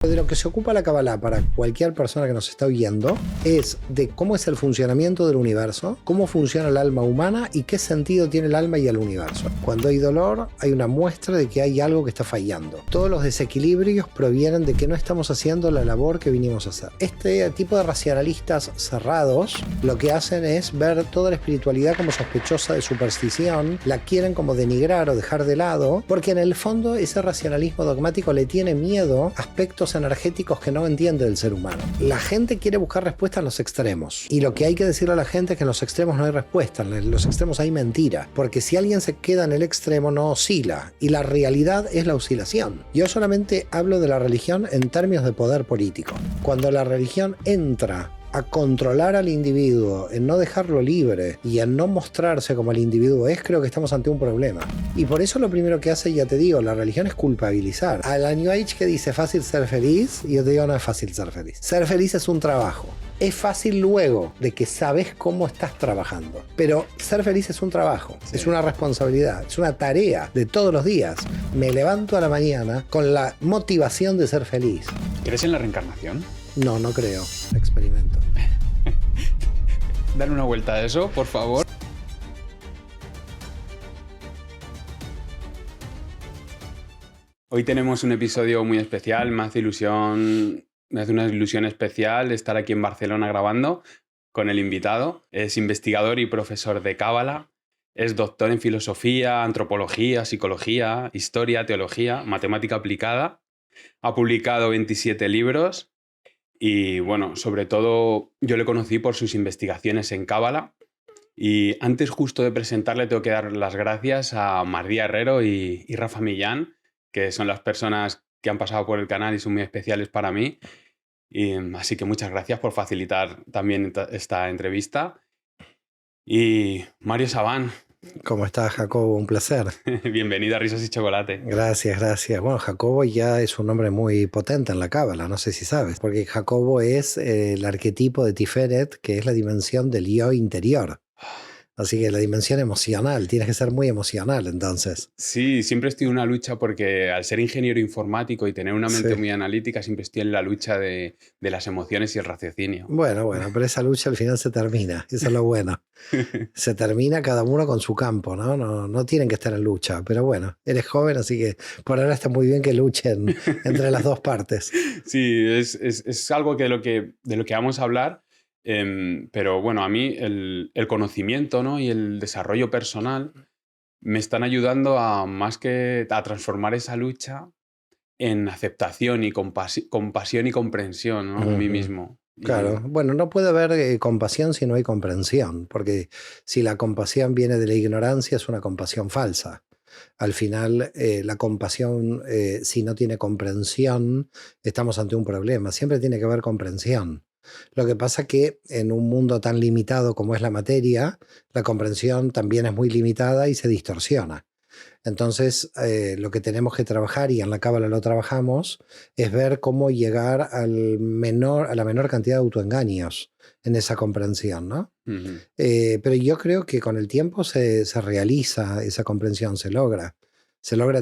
De lo que se ocupa la Kabbalah para cualquier persona que nos está oyendo es de cómo es el funcionamiento del universo, cómo funciona el alma humana y qué sentido tiene el alma y el universo. Cuando hay dolor, hay una muestra de que hay algo que está fallando. Todos los desequilibrios provienen de que no estamos haciendo la labor que vinimos a hacer. Este tipo de racionalistas cerrados lo que hacen es ver toda la espiritualidad como sospechosa de superstición, la quieren como denigrar o dejar de lado, porque en el fondo ese racionalismo dogmático le tiene miedo a aspectos energéticos que no entiende el ser humano. La gente quiere buscar respuestas en los extremos, y lo que hay que decirle a la gente es que en los extremos no hay respuesta, en los extremos hay mentira, porque si alguien se queda en el extremo no oscila, y la realidad es la oscilación. Yo solamente hablo de la religión en términos de poder político. Cuando la religión entra a controlar al individuo, en no dejarlo libre y en no mostrarse como el individuo es, creo que estamos ante un problema. Y por eso lo primero que hace, ya te digo, la religión es culpabilizar. A la New Age que dice fácil ser feliz, y yo te digo no es fácil ser feliz. Ser feliz es un trabajo. Es fácil luego de que sabes cómo estás trabajando. Pero ser feliz es un trabajo, sí. Es una responsabilidad, es una tarea de todos los días. Me levanto a la mañana con la motivación de ser feliz. ¿Crees en la reencarnación? No, no creo. Experimento. Dale una vuelta a eso, por favor. Hoy tenemos un episodio muy especial. Me hace una ilusión especial estar aquí en Barcelona grabando con el invitado. Es investigador y profesor de Cábala. Es doctor en filosofía, antropología, psicología, historia, teología, matemática aplicada. Ha publicado 27 libros. Y bueno, sobre todo yo le conocí por sus investigaciones en Cábala. Y antes justo de presentarle tengo que dar las gracias a María Herrero y Rafa Millán, que son las personas que han pasado por el canal y son muy especiales para mí. Y, así que muchas gracias por facilitar también esta entrevista. Y Mario Sabán. ¿Cómo estás, Jacobo? Un placer. Bienvenido a Risas y Chocolate. Gracias, gracias. Bueno, Jacobo ya es un nombre muy potente en la Cábala, no sé si sabes, porque Jacobo es el arquetipo de Tiferet, que es la dimensión del yo interior. Así que la dimensión emocional, tienes que ser muy emocional entonces. Sí, siempre estoy en una lucha porque al ser ingeniero informático y tener una mente muy analítica, siempre estoy en la lucha de las emociones y el raciocinio. Bueno, pero esa lucha al final se termina, eso es lo bueno. Se termina cada uno con su campo, ¿no? No tienen que estar en lucha, pero bueno, eres joven, así que por ahora está muy bien que luchen entre las dos partes. Sí, es algo que de lo que vamos a hablar. Pero bueno, a mí el conocimiento, ¿no? y el desarrollo personal me están ayudando a transformar esa lucha en aceptación y compasión y comprensión, ¿no? En mí mismo. Claro, bueno, no puede haber compasión si no hay comprensión, porque si la compasión viene de la ignorancia es una compasión falsa. Al final, la compasión, si no tiene comprensión, estamos ante un problema. Siempre tiene que haber comprensión. Lo que pasa es que en un mundo tan limitado como es la materia, la comprensión también es muy limitada y se distorsiona. Entonces, lo que tenemos que trabajar, y en la Cábala lo trabajamos, es ver cómo llegar a la menor cantidad de autoengaños en esa comprensión, ¿no? Uh-huh. Pero yo creo que con el tiempo se realiza esa comprensión, se logra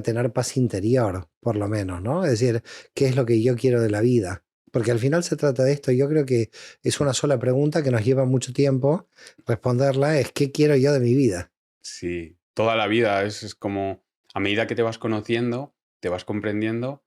tener paz interior, por lo menos, ¿no? Es decir, ¿qué es lo que yo quiero de la vida? Porque al final se trata de esto. Yo creo que es una sola pregunta que nos lleva mucho tiempo responderla, es ¿qué quiero yo de mi vida? Sí, toda la vida es como a medida que te vas conociendo, te vas comprendiendo,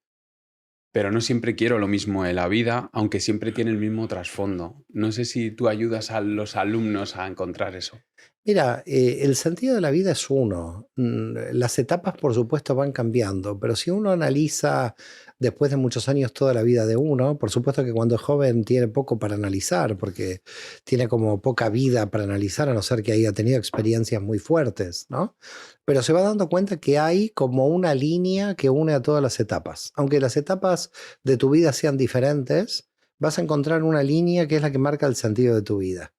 pero no siempre quiero lo mismo de la vida, aunque siempre tiene el mismo trasfondo. No sé si tú ayudas a los alumnos a encontrar eso. Mira, el sentido de la vida es uno. Las etapas, por supuesto, van cambiando, pero si uno analiza después de muchos años toda la vida de uno, por supuesto que cuando es joven tiene poco para analizar, porque tiene como poca vida para analizar, a no ser que haya tenido experiencias muy fuertes, ¿no? Pero se va dando cuenta que hay como una línea que une a todas las etapas. Aunque las etapas de tu vida sean diferentes, vas a encontrar una línea que es la que marca el sentido de tu vida.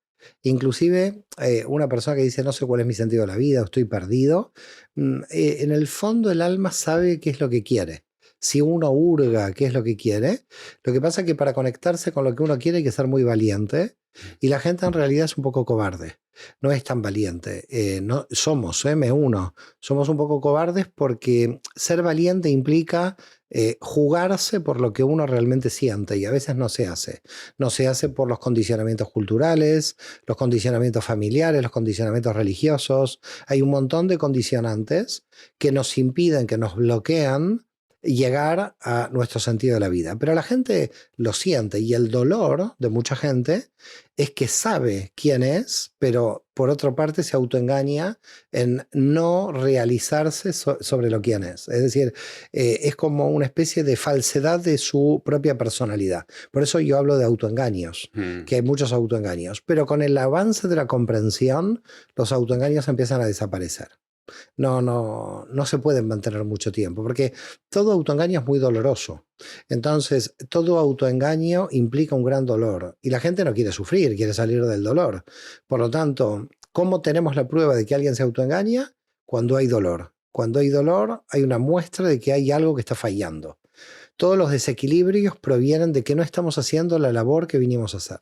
Inclusive una persona que dice no sé cuál es mi sentido de la vida, estoy perdido, en el fondo el alma sabe qué es lo que quiere. si uno hurga qué es lo que quiere. Lo que pasa es que para conectarse con lo que uno quiere hay que ser muy valiente y la gente en realidad es un poco cobarde. No es tan valiente. No, somos, me uno, somos un poco cobardes porque ser valiente implica jugarse por lo que uno realmente siente y a veces no se hace. No se hace por los condicionamientos culturales, los condicionamientos familiares, los condicionamientos religiosos. Hay un montón de condicionantes que nos impiden, que nos bloquean llegar a nuestro sentido de la vida. Pero la gente lo siente y el dolor de mucha gente es que sabe quién es, pero por otra parte se autoengaña en no realizarse sobre lo quién es. Es decir, es como una especie de falsedad de su propia personalidad. Por eso yo hablo de autoengaños, que hay muchos autoengaños. Pero con el avance de la comprensión, los autoengaños empiezan a desaparecer. No se pueden mantener mucho tiempo, porque todo autoengaño es muy doloroso. Entonces, todo autoengaño implica un gran dolor y la gente no quiere sufrir, quiere salir del dolor. Por lo tanto, ¿cómo tenemos la prueba de que alguien se autoengaña? Cuando hay dolor. Cuando hay dolor, hay una muestra de que hay algo que está fallando. Todos los desequilibrios provienen de que no estamos haciendo la labor que vinimos a hacer.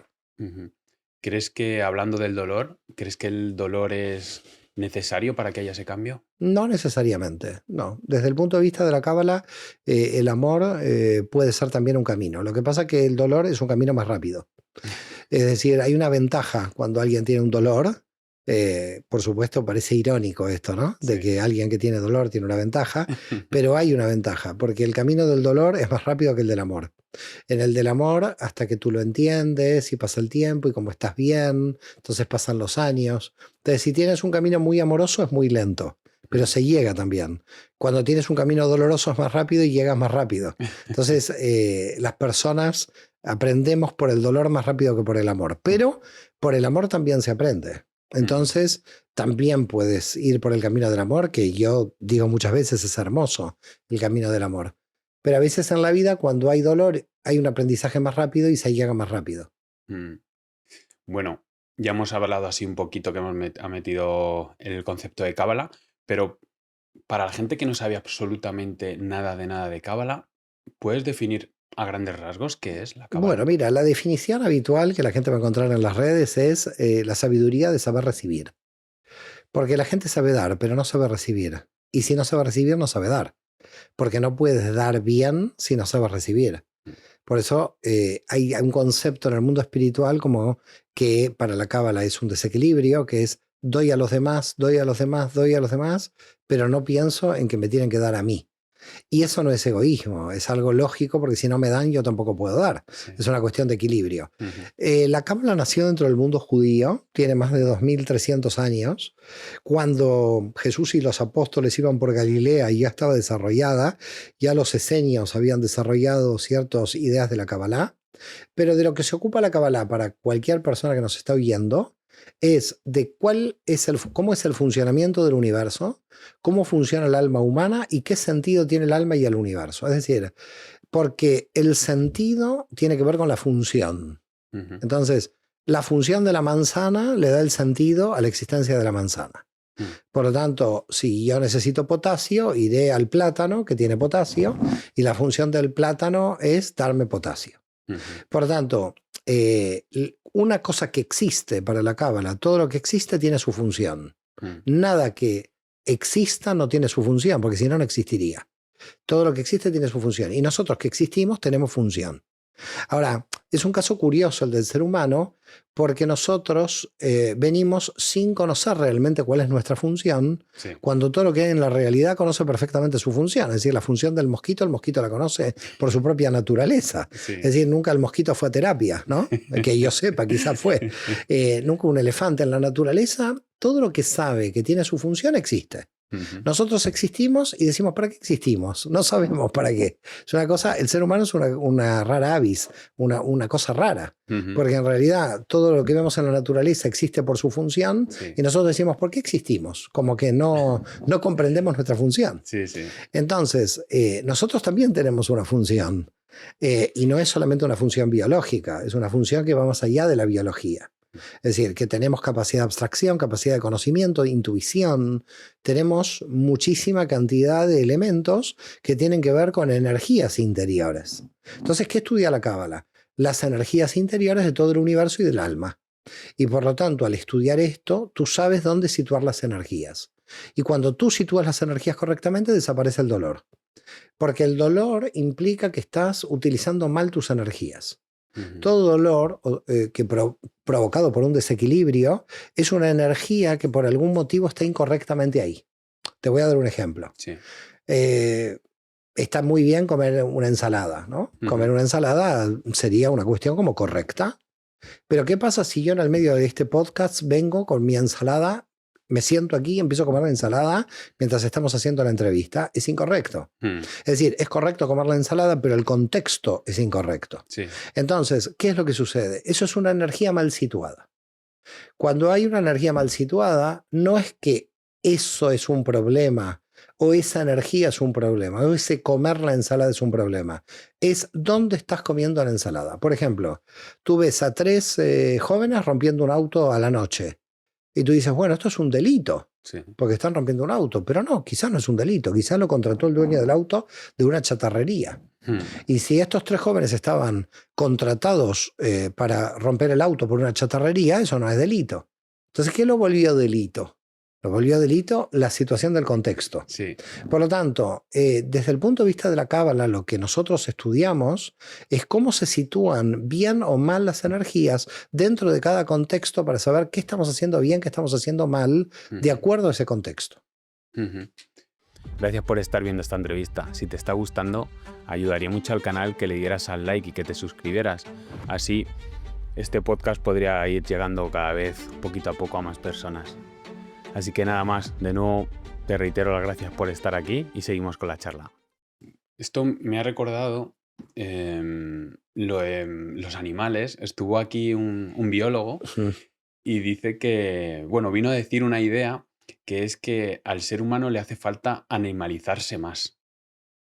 ¿Crees que, hablando del dolor, crees que el dolor es necesario para que haya ese cambio? No necesariamente, no. Desde el punto de vista de la cábala, el amor puede ser también un camino. Lo que pasa es que el dolor es un camino más rápido. Es decir, hay una ventaja cuando alguien tiene un dolor. Por supuesto, parece irónico esto, ¿no? De Sí. que alguien que tiene dolor tiene una ventaja, pero hay una ventaja, porque el camino del dolor es más rápido que el del amor. En el del amor, hasta que tú lo entiendes y pasa el tiempo y como estás bien, entonces pasan los años. Entonces, si tienes un camino muy amoroso, es muy lento, pero se llega también. Cuando tienes un camino doloroso es más rápido y llegas más rápido. Entonces, las personas aprendemos por el dolor más rápido que por el amor, pero por el amor también se aprende. Entonces, también puedes ir por el camino del amor, que yo digo muchas veces es hermoso, el camino del amor. Pero a veces en la vida, cuando hay dolor, hay un aprendizaje más rápido y se llega más rápido. Bueno, ya hemos hablado así un poquito que ha metido en el concepto de cábala, pero para la gente que no sabe absolutamente nada de cábala, ¿puedes definir a grandes rasgos qué es la Bueno, cábala? mira, la definición habitual que la gente va a encontrar en las redes es la sabiduría de saber recibir. Porque la gente sabe dar, pero no sabe recibir. Y si no sabe recibir, no sabe dar. Porque no puedes dar bien si no sabes recibir. Por eso hay un concepto en el mundo espiritual como que para la cábala es un desequilibrio, que es doy a los demás, doy a los demás, doy a los demás, pero no pienso en que me tienen que dar a mí. Y eso no es egoísmo, es algo lógico porque si no me dan yo tampoco puedo dar. Sí. Es una cuestión de equilibrio. Ujú. La cábala nació dentro del mundo judío, tiene más de 2300 años. Cuando Jesús y los apóstoles iban por Galilea y ya estaba desarrollada, ya los esenios habían desarrollado ciertas ideas de la cábala, pero de lo que se ocupa la cábala para cualquier persona que nos está oyendo es de cómo es el funcionamiento del universo, cómo funciona el alma humana y qué sentido tiene el alma y el universo. Es decir, porque el sentido tiene que ver con la función. Ujú. Entonces, la función de la manzana le da el sentido a la existencia de la manzana. Por lo tanto, si yo necesito potasio, iré al plátano que tiene potasio y la función del plátano es darme potasio. Ujú. Por lo tanto, una cosa que existe para la cábala, todo lo que existe tiene su función. Nada que exista no tiene su función, porque si no, no existiría. Todo lo que existe tiene su función. Y nosotros que existimos tenemos función. Ahora, es un caso curioso el del ser humano, porque nosotros venimos sin conocer realmente cuál es nuestra función, Sí. cuando todo lo que hay en la realidad conoce perfectamente su función. Es decir, la función del mosquito, el mosquito la conoce por su propia naturaleza. Sí. Es decir, nunca el mosquito fue a terapia, ¿no? Que yo sepa, quizás fue. Nunca un elefante en la naturaleza. Todo lo que sabe que tiene su función existe. Ujú. Nosotros existimos y decimos, ¿para qué existimos? No sabemos para qué. Es una cosa, el ser humano es una rara avis, una cosa rara, Ujú. porque en realidad todo lo que vemos en la naturaleza existe por su función Sí. y nosotros decimos, ¿por qué existimos? Como que no comprendemos nuestra función. Sí, sí. Entonces, nosotros también tenemos una función y no es solamente una función biológica, es una función que va más allá de la biología. Es decir, que tenemos capacidad de abstracción, capacidad de conocimiento, de intuición. Tenemos muchísima cantidad de elementos que tienen que ver con energías interiores. Entonces, ¿qué estudia la Cábala? Las energías interiores de todo el universo y del alma. Y por lo tanto, al estudiar esto, tú sabes dónde situar las energías. Y cuando tú sitúas las energías correctamente, desaparece el dolor. Porque el dolor implica que estás utilizando mal tus energías. Todo dolor provocado por un desequilibrio es una energía que por algún motivo está incorrectamente ahí. Te voy a dar un ejemplo. Sí. Está muy bien comer una ensalada, ¿no? Comer una ensalada sería una cuestión como correcta. Pero ¿qué pasa si yo en el medio de este podcast vengo con mi ensalada, me siento aquí y empiezo a comer la ensalada mientras estamos haciendo la entrevista? Es incorrecto. Es decir, es correcto comer la ensalada, pero el contexto es incorrecto. Sí. Entonces, ¿qué es lo que sucede? Eso es una energía mal situada. Cuando hay una energía mal situada, no es que eso es un problema o esa energía es un problema, o ese comer la ensalada es un problema. Es dónde estás comiendo la ensalada. Por ejemplo, tú ves a 3 jóvenes rompiendo un auto a la noche y tú dices, bueno, esto es un delito. Sí. Porque están rompiendo un auto, pero no, quizás no es un delito, quizás lo contrató el dueño del auto de una chatarrería. Y si estos 3 jóvenes estaban contratados para romper el auto por una chatarrería, eso no es delito. Entonces, ¿qué lo volvió delito? Lo volvió delito la situación del contexto. Sí. Por lo tanto, desde el punto de vista de la Cábala, lo que nosotros estudiamos es cómo se sitúan bien o mal las energías dentro de cada contexto para saber qué estamos haciendo bien, qué estamos haciendo mal, de acuerdo a ese contexto. Gracias por estar viendo esta entrevista. Si te está gustando, ayudaría mucho al canal que le dieras al like y que te suscribieras. Así, este podcast podría ir llegando cada vez poquito a poco a más personas. Así que nada más, de nuevo te reitero las gracias por estar aquí y seguimos con la charla. Esto me ha recordado los animales. Estuvo aquí un biólogo y dice que, bueno, vino a decir una idea que es que al ser humano le hace falta animalizarse más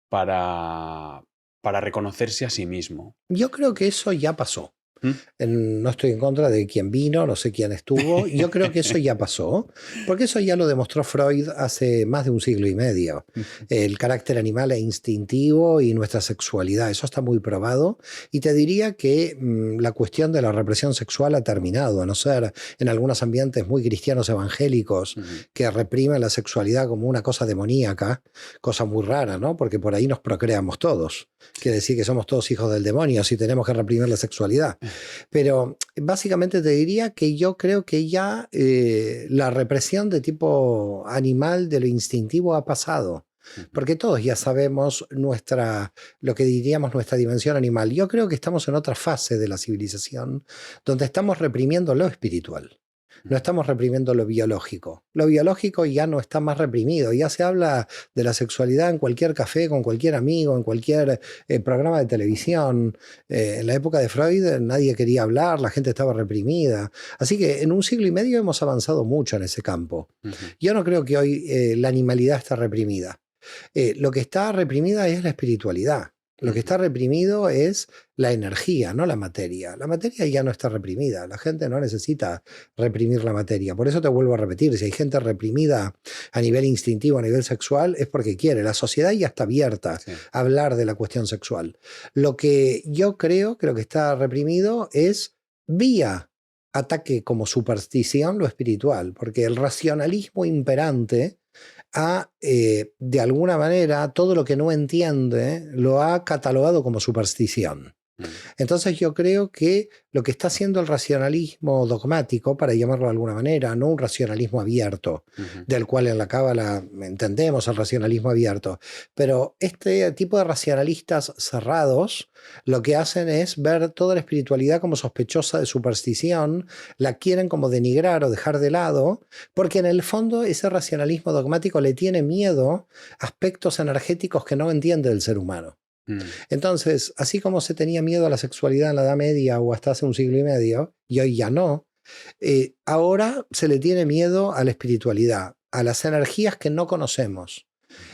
para reconocerse a sí mismo. Yo creo que eso ya pasó. No estoy en contra de quién vino, no sé quién estuvo. Yo creo que eso ya pasó, porque eso ya lo demostró Freud hace más de un siglo y medio. El carácter animal es instintivo y nuestra sexualidad, eso está muy probado. Y te diría que la cuestión de la represión sexual ha terminado, a no ser en algunos ambientes muy cristianos evangélicos que reprimen la sexualidad como una cosa demoníaca, cosa muy rara, ¿no? Porque por ahí nos procreamos todos. Quiere decir que somos todos hijos del demonio si tenemos que reprimir la sexualidad. Pero básicamente te diría que yo creo que ya la represión de tipo animal, de lo instintivo, ha pasado. Porque todos ya sabemos lo que diríamos nuestra dimensión animal. Yo creo que estamos en otra fase de la civilización donde estamos reprimiendo lo espiritual. No estamos reprimiendo lo biológico. Lo biológico ya no está más reprimido. Ya se habla de la sexualidad en cualquier café, con cualquier amigo, en cualquier programa de televisión. En la época de Freud nadie quería hablar, la gente estaba reprimida. Así que en un siglo y medio hemos avanzado mucho en ese campo. Yo no creo que hoy la animalidad está reprimida. Lo que está reprimida es la espiritualidad. Lo que está reprimido es la energía, no la materia. La materia ya no está reprimida. La gente no necesita reprimir la materia. Por eso te vuelvo a repetir, si hay gente reprimida a nivel instintivo, a nivel sexual, es porque quiere. La sociedad ya está abierta a hablar de la cuestión sexual. Lo que yo creo que lo que está reprimido es vía ataque como superstición lo espiritual, porque el racionalismo imperante de alguna manera, todo lo que no entiende lo ha catalogado como superstición. Entonces yo creo que lo que está haciendo el racionalismo dogmático, para llamarlo de alguna manera, no un racionalismo abierto, del cual en la Cábala entendemos el racionalismo abierto, pero este tipo de racionalistas cerrados lo que hacen es ver toda la espiritualidad como sospechosa de superstición, la quieren como denigrar o dejar de lado, porque en el fondo ese racionalismo dogmático le tiene miedo a aspectos energéticos que no entiende el ser humano. Entonces, así como se tenía miedo a la sexualidad en la Edad Media o hasta hace un siglo y medio, y hoy ya no, ahora se le tiene miedo a la espiritualidad, a las energías que no conocemos.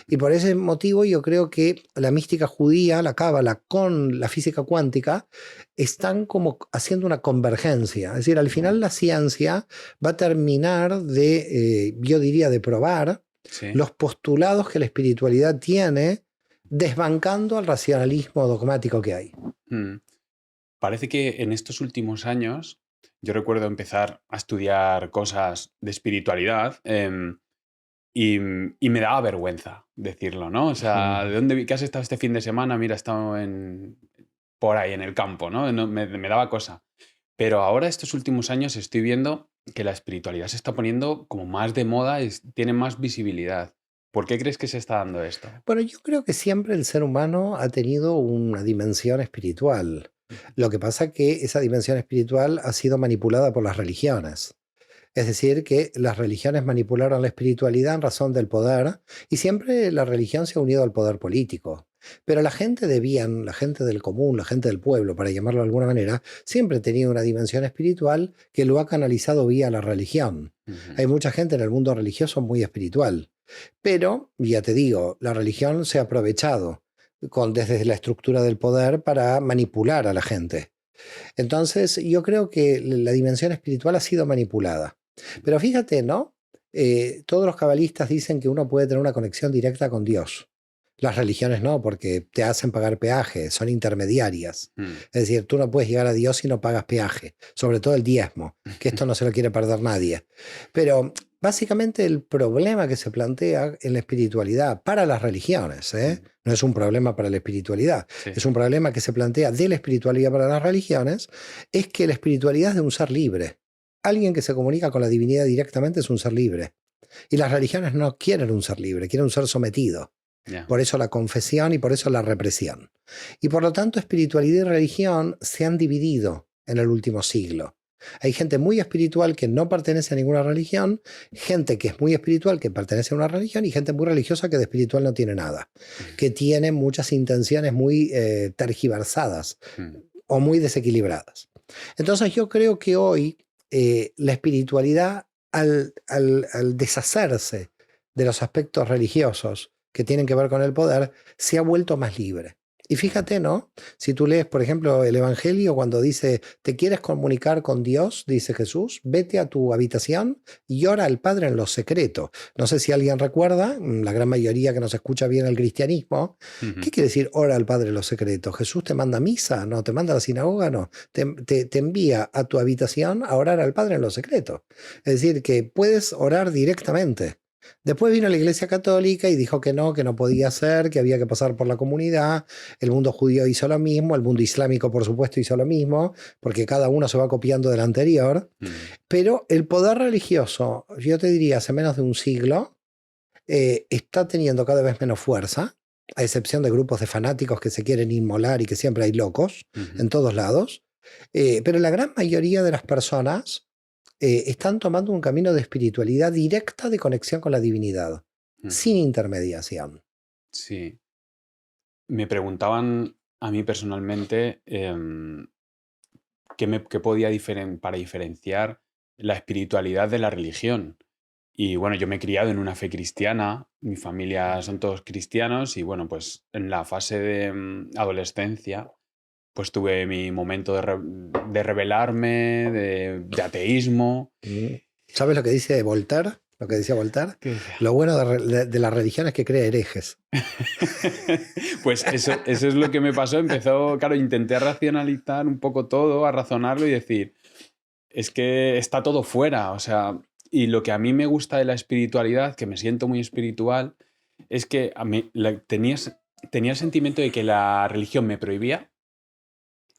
Y por ese motivo yo creo que la mística judía, la cábala con la física cuántica están como haciendo una convergencia. Es decir, al final la ciencia va a terminar de, yo diría, de probar Sí. los postulados que la espiritualidad tiene, desbancando al racionalismo dogmático que hay. Mm. Parece que en estos últimos años, yo recuerdo empezar a estudiar cosas de espiritualidad, y me daba vergüenza decirlo, ¿no? O sea, ¿de dónde qué has estado este fin de semana? Mira, he estado por ahí en el campo, ¿no? Me daba cosa. Pero ahora, estos últimos años, estoy viendo que la espiritualidad se está poniendo como más de moda y tiene más visibilidad. ¿Por qué crees que se está dando esto? Bueno, yo creo que siempre el ser humano ha tenido una dimensión espiritual. Lo que pasa es que esa dimensión espiritual ha sido manipulada por las religiones. Es decir, que las religiones manipularon la espiritualidad en razón del poder y siempre la religión se ha unido al poder político. Pero la gente de bien, la gente del común, la gente del pueblo, para llamarlo de alguna manera, siempre ha tenido una dimensión espiritual que lo ha canalizado vía la religión. Hay mucha gente en el mundo religioso muy espiritual. Pero, ya te digo, la religión se ha aprovechado desde la estructura del poder para manipular a la gente. Entonces, yo creo que la dimensión espiritual ha sido manipulada. Pero fíjate, ¿no? Todos los cabalistas dicen que uno puede tener una conexión directa con Dios. Las religiones no, porque te hacen pagar peaje, son intermediarias. Es decir, tú no puedes llegar a Dios si no pagas peaje, sobre todo el diezmo, que esto no se lo quiere perder nadie. Pero básicamente el problema que se plantea en la espiritualidad para las religiones, no es un problema para la espiritualidad, Sí. es un problema que se plantea de la espiritualidad para las religiones, es que la espiritualidad es de un ser libre. Alguien que se comunica con la divinidad directamente es un ser libre. Y las religiones no quieren un ser libre, quieren un ser sometido. Ya. Por eso la confesión y por eso la represión. Y por lo tanto, espiritualidad y religión se han dividido en el último siglo. Hay gente muy espiritual que no pertenece a ninguna religión, gente que es muy espiritual que pertenece a una religión y gente muy religiosa que de espiritual no tiene nada, que tiene muchas intenciones muy tergiversadas o muy desequilibradas. Entonces yo creo que hoy la espiritualidad, al deshacerse de los aspectos religiosos que tienen que ver con el poder, se ha vuelto más libre. Y fíjate, ¿no? Si tú lees, por ejemplo, el Evangelio, cuando dice, ¿te quieres comunicar con Dios? Dice Jesús, vete a tu habitación y ora al Padre en lo secreto. No sé si alguien recuerda, la gran mayoría que nos escucha bien el cristianismo, ¿qué quiere decir ora al Padre en lo secreto? Jesús te manda a misa, no, te manda a la sinagoga, no. Te envía a tu habitación a orar al Padre en lo secreto. Es decir, que puedes orar directamente. Después vino la Iglesia Católica y dijo que no podía ser, que había que pasar por la comunidad. El mundo judío hizo lo mismo, el mundo islámico, por supuesto, hizo lo mismo, porque cada uno se va copiando del anterior. Pero el poder religioso, yo te diría, hace menos de un siglo, está teniendo cada vez menos fuerza, a excepción de grupos de fanáticos que se quieren inmolar y que siempre hay locos en todos lados. Pero la gran mayoría de las personas están tomando un camino de espiritualidad directa, de conexión con la divinidad, sin intermediación. Sí. Me preguntaban a mí personalmente qué podía para diferenciar la espiritualidad de la religión. Y bueno, yo me he criado en una fe cristiana, mi familia son todos cristianos y bueno, pues en la fase de adolescencia, pues tuve mi momento de rebelarme, de ateísmo. ¿Sabes lo que dice Voltaire? Lo que decía Voltaire. Lo bueno de la religión es que crea herejes. Pues eso es lo que me pasó. Empezó, claro, intenté racionalizar un poco todo, a razonarlo y decir, es que está todo fuera. O sea, y lo que a mí me gusta de la espiritualidad, que me siento muy espiritual, es que a mí tenía el sentimiento de que la religión me prohibía.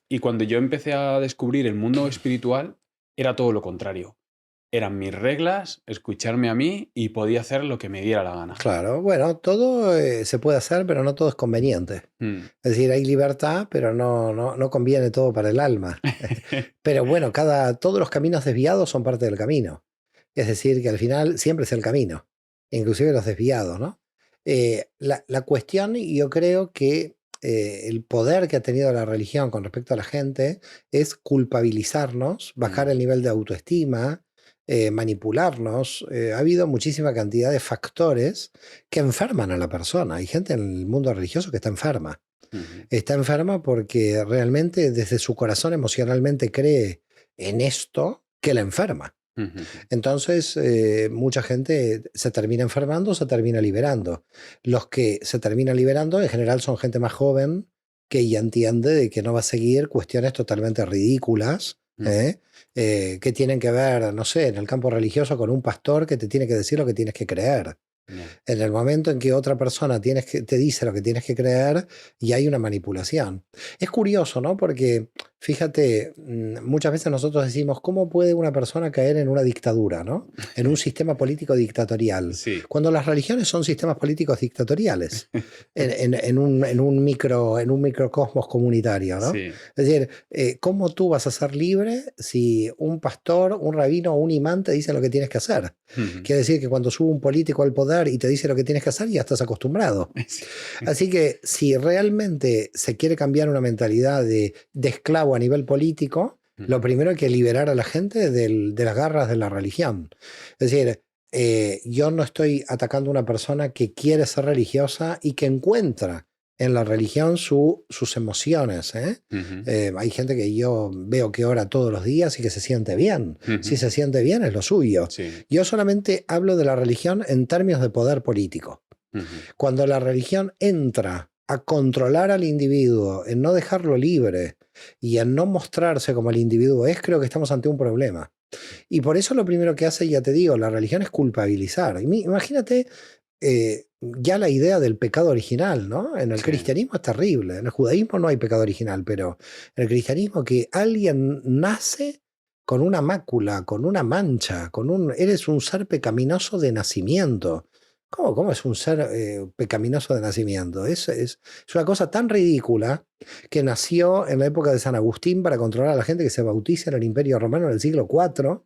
Y cuando yo empecé a descubrir el mundo espiritual, era todo lo contrario. Eran mis reglas, escucharme a mí y podía hacer lo que me diera la gana. Claro, bueno, todo se puede hacer, pero no todo es conveniente. Es decir, hay libertad, pero no conviene todo para el alma. Pero bueno, todos los caminos desviados son parte del camino. Es decir, que al final siempre es el camino, inclusive los desviados, ¿no? La cuestión, yo creo que el poder que ha tenido la religión con respecto a la gente es culpabilizarnos, bajar el nivel de autoestima, manipularnos. Ha habido muchísima cantidad de factores que enferman a la persona. Hay gente en el mundo religioso que está enferma. Está enferma porque realmente desde su corazón emocionalmente cree en esto que la enferma. Entonces, mucha gente se termina enfermando, se termina liberando. Los que se terminan liberando en general son gente más joven que ya entiende de que no va a seguir cuestiones totalmente ridículas, que tienen que ver, no sé, en el campo religioso con un pastor que te tiene que decir lo que tienes que creer. En el momento en que otra persona te dice lo que tienes que creer, y hay una manipulación. Es curioso, ¿no? Porque, fíjate, muchas veces nosotros decimos, ¿cómo puede una persona caer en una dictadura, ¿no? En un sistema político dictatorial. Sí. Cuando las religiones son sistemas políticos dictatoriales, en un microcosmos comunitario, ¿no? Sí. Es decir, ¿cómo tú vas a ser libre si un pastor, un rabino o un imán te dice lo que tienes que hacer? Quiere decir que cuando sube un político al poder y te dice lo que tienes que hacer, ya estás acostumbrado. Sí. Así que si realmente se quiere cambiar una mentalidad de esclavo a nivel político, lo primero hay que liberar a la gente de las garras de la religión. Es decir, yo no estoy atacando a una persona que quiere ser religiosa y que encuentra en la religión sus emociones. Hay gente que yo veo que ora todos los días y que se siente bien. Si se siente bien es lo suyo. Sí. Yo solamente hablo de la religión en términos de poder político. Cuando la religión entra a controlar al individuo, en no dejarlo libre y en no mostrarse como el individuo es, creo que estamos ante un problema. Y por eso lo primero que hace, ya te digo, la religión es culpabilizar. Imagínate ya la idea del pecado original, ¿no? En el cristianismo es terrible. En el judaísmo no hay pecado original, pero en el cristianismo que alguien nace con una mácula, con una mancha, eres un ser pecaminoso de nacimiento. ¿Cómo es un ser pecaminoso de nacimiento? Es una cosa tan ridícula que nació en la época de San Agustín para controlar a la gente que se bautiza en el Imperio Romano en el siglo IV.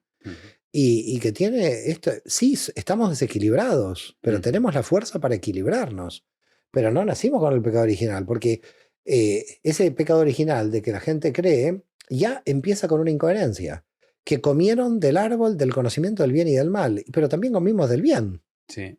Y que tiene esto, sí, estamos desequilibrados, pero tenemos la fuerza para equilibrarnos. Pero no nacimos con el pecado original, porque ese pecado original de que la gente cree ya empieza con una incoherencia, que comieron del árbol del conocimiento del bien y del mal, pero también comimos del bien. Sí.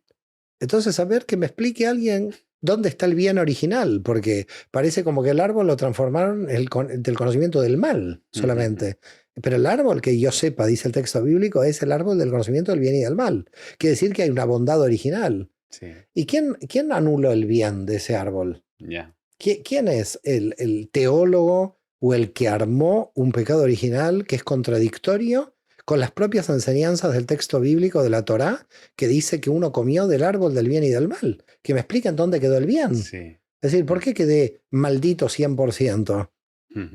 Entonces, a ver que me explique alguien dónde está el bien original, porque parece como que el árbol lo transformaron del conocimiento del mal solamente. Pero el árbol, que yo sepa, dice el texto bíblico, es el árbol del conocimiento del bien y del mal. Quiere decir que hay una bondad original. Sí. ¿Y quién anuló el bien de ese árbol? Yeah. ¿Quién es el teólogo o el que armó un pecado original que es contradictorio con las propias enseñanzas del texto bíblico de la Torá, que dice que uno comió del árbol del bien y del mal? Que me expliquen dónde quedó el bien. Sí. Es decir, ¿por qué quedé maldito 100%?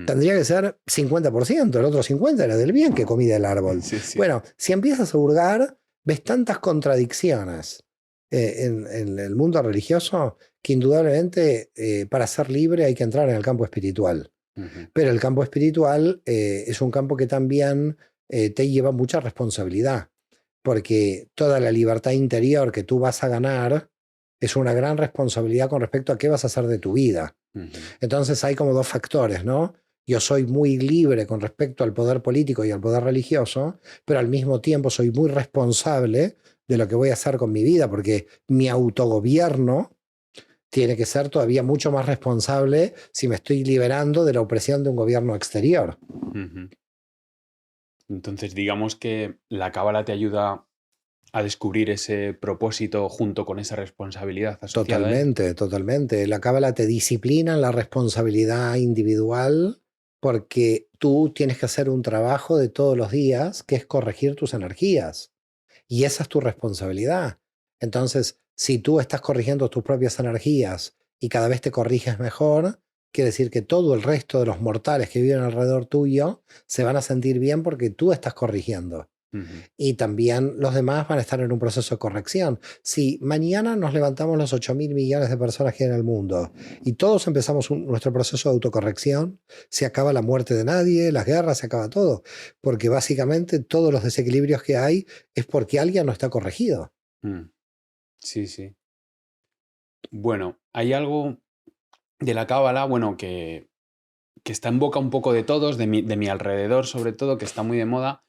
Tendría que ser 50%, el otro 50% era del bien que comí del árbol. Sí, sí. Bueno, si empiezas a hurgar, ves tantas contradicciones en el mundo religioso que indudablemente para ser libre hay que entrar en el campo espiritual. Pero el campo espiritual es un campo que también te lleva mucha responsabilidad, porque toda la libertad interior que tú vas a ganar es una gran responsabilidad con respecto a qué vas a hacer de tu vida. Entonces hay como dos factores, ¿no? Yo soy muy libre con respecto al poder político y al poder religioso, pero al mismo tiempo soy muy responsable de lo que voy a hacer con mi vida, porque mi autogobierno tiene que ser todavía mucho más responsable si me estoy liberando de la opresión de un gobierno exterior. Entonces, digamos que la cábala te ayuda a descubrir ese propósito junto con esa responsabilidad asociada. Totalmente, totalmente. La cábala te disciplina en la responsabilidad individual porque tú tienes que hacer un trabajo de todos los días que es corregir tus energías. Y esa es tu responsabilidad. Entonces, si tú estás corrigiendo tus propias energías y cada vez te corriges mejor, quiere decir que todo el resto de los mortales que viven alrededor tuyo se van a sentir bien porque tú estás corrigiendo. Y también los demás van a estar en un proceso de corrección. Si mañana nos levantamos los 8.000 millones de personas que hay en el mundo y todos empezamos nuestro proceso de autocorrección, se acaba la muerte de nadie, las guerras, se acaba todo. Porque básicamente todos los desequilibrios que hay es porque alguien no está corregido. Sí, sí. Bueno, hay algo de la cábala, bueno, que está en boca un poco de todos, de mi alrededor sobre todo, que está muy de moda,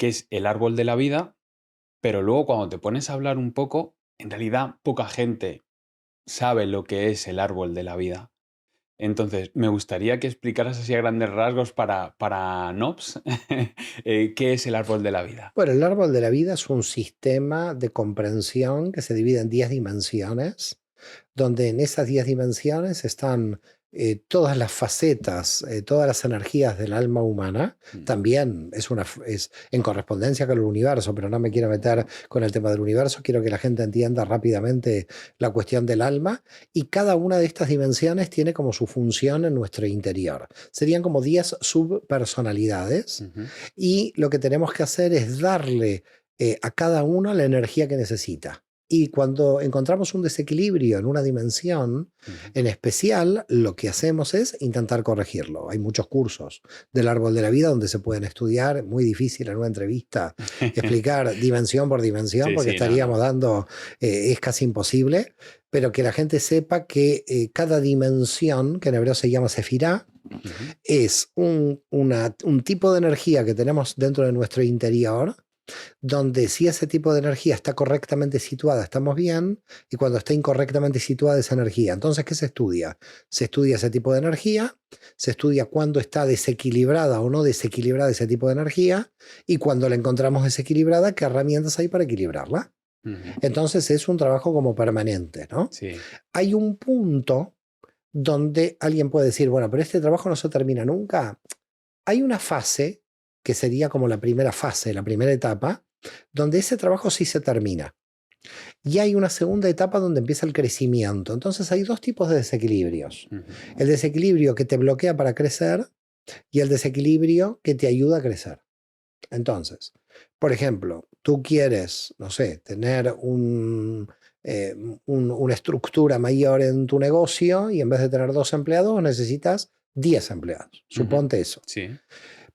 que es el árbol de la vida, pero luego cuando te pones a hablar un poco, en realidad poca gente sabe lo que es el árbol de la vida. Entonces, me gustaría que explicaras así a grandes rasgos para NOBs qué es el árbol de la vida. Bueno, el árbol de la vida es un sistema de comprensión que se divide en 10 dimensiones, donde en esas 10 dimensiones están todas las facetas, todas las energías del alma humana. También es en correspondencia con el universo, pero no me quiero meter con el tema del universo, quiero que la gente entienda rápidamente la cuestión del alma, y cada una de estas dimensiones tiene como su función en nuestro interior. Serían como 10 subpersonalidades, y lo que tenemos que hacer es darle a cada uno la energía que necesita. Y cuando encontramos un desequilibrio en una dimensión en especial, lo que hacemos es intentar corregirlo. Hay muchos cursos del árbol de la vida donde se pueden estudiar, muy difícil en una entrevista explicar dimensión por dimensión, Sí, porque sí, estaríamos dando, es casi imposible, pero que la gente sepa que cada dimensión, que en hebreo se llama sefirá, es un tipo de energía que tenemos dentro de nuestro interior, donde si ese tipo de energía está correctamente situada, estamos bien, y cuando está incorrectamente situada esa energía. Entonces, ¿qué se estudia? Se estudia ese tipo de energía, se estudia cuándo está desequilibrada o no desequilibrada ese tipo de energía, y cuando la encontramos desequilibrada, ¿qué herramientas hay para equilibrarla? Entonces es un trabajo como permanente, ¿no? Sí. Hay un punto donde alguien puede decir, bueno, pero este trabajo no se termina nunca. Hay una fase que sería como la primera fase, la primera etapa, donde ese trabajo sí se termina. Y hay una segunda etapa donde empieza el crecimiento. Entonces hay dos tipos de desequilibrios. El desequilibrio que te bloquea para crecer y el desequilibrio que te ayuda a crecer. Entonces, por ejemplo, tú quieres, no sé, tener una estructura mayor en tu negocio, y en vez de tener 2 empleados necesitas 10 empleados. Suponte eso. Sí.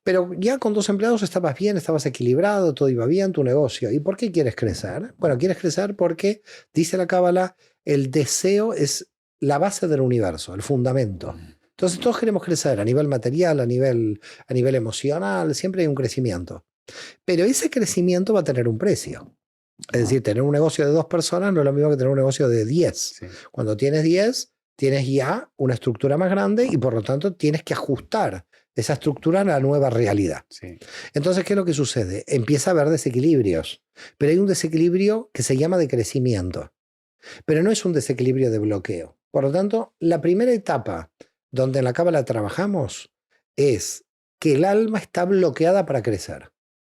Pero ya con 2 empleados estabas bien, estabas equilibrado, todo iba bien, tu negocio. ¿Y por qué quieres crecer? Bueno, quieres crecer porque, dice la Cábala, el deseo es la base del universo, el fundamento. Entonces todos queremos crecer a nivel material, a nivel emocional, siempre hay un crecimiento. Pero ese crecimiento va a tener un precio. Es decir, tener un negocio de 2 personas no es lo mismo que tener un negocio de 10. Sí. Cuando tienes 10, tienes ya una estructura más grande y por lo tanto tienes que ajustar esa estructura a la nueva realidad. Sí. Entonces, ¿qué es lo que sucede? Empieza a haber desequilibrios, pero hay un desequilibrio que se llama de crecimiento, pero no es un desequilibrio de bloqueo. Por lo tanto, la primera etapa donde en la Cábala trabajamos es que el alma está bloqueada para crecer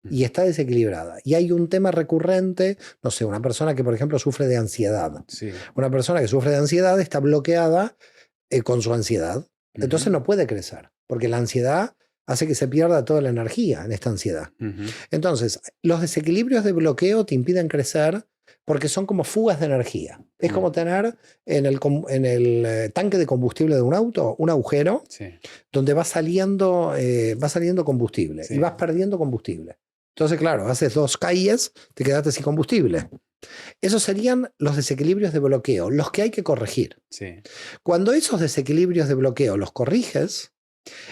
y está desequilibrada. Y hay un tema recurrente, no sé, una persona que, por ejemplo, sufre de ansiedad. Sí. Una persona que sufre de ansiedad está bloqueada con su ansiedad. Entonces no puede crecer, porque la ansiedad hace que se pierda toda la energía en esta ansiedad. Entonces, los desequilibrios de bloqueo te impiden crecer porque son como fugas de energía. Es como tener en el tanque de combustible de un auto un agujero donde va saliendo combustible y vas perdiendo combustible. Entonces, claro, haces 2 calles, te quedaste sin combustible. Esos serían los desequilibrios de bloqueo, los que hay que corregir. Sí. Cuando esos desequilibrios de bloqueo los corriges,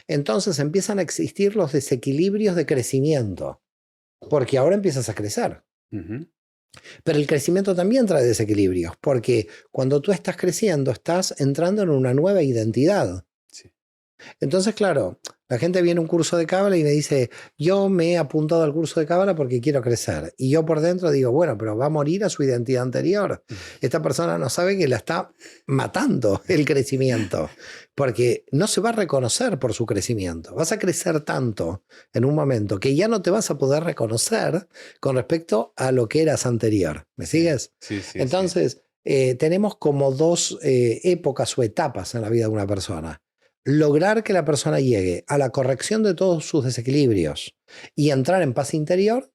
entonces empiezan a existir los desequilibrios de crecimiento, porque ahora empiezas a crecer. Pero el crecimiento también trae desequilibrios, porque cuando tú estás creciendo, estás entrando en una nueva identidad. Sí. Entonces, claro, la gente viene a un curso de Cábala y me dice, yo me he apuntado al curso de Cábala porque quiero crecer. Y yo por dentro digo, bueno, pero va a morir a su identidad anterior. Esta persona no sabe que la está matando el crecimiento, porque no se va a reconocer por su crecimiento. Vas a crecer tanto en un momento que ya no te vas a poder reconocer con respecto a lo que eras anterior. ¿Me sigues? Sí, sí, Entonces, tenemos como 2 épocas o etapas en la vida de una persona. Lograr que la persona llegue a la corrección de todos sus desequilibrios y entrar en paz interior,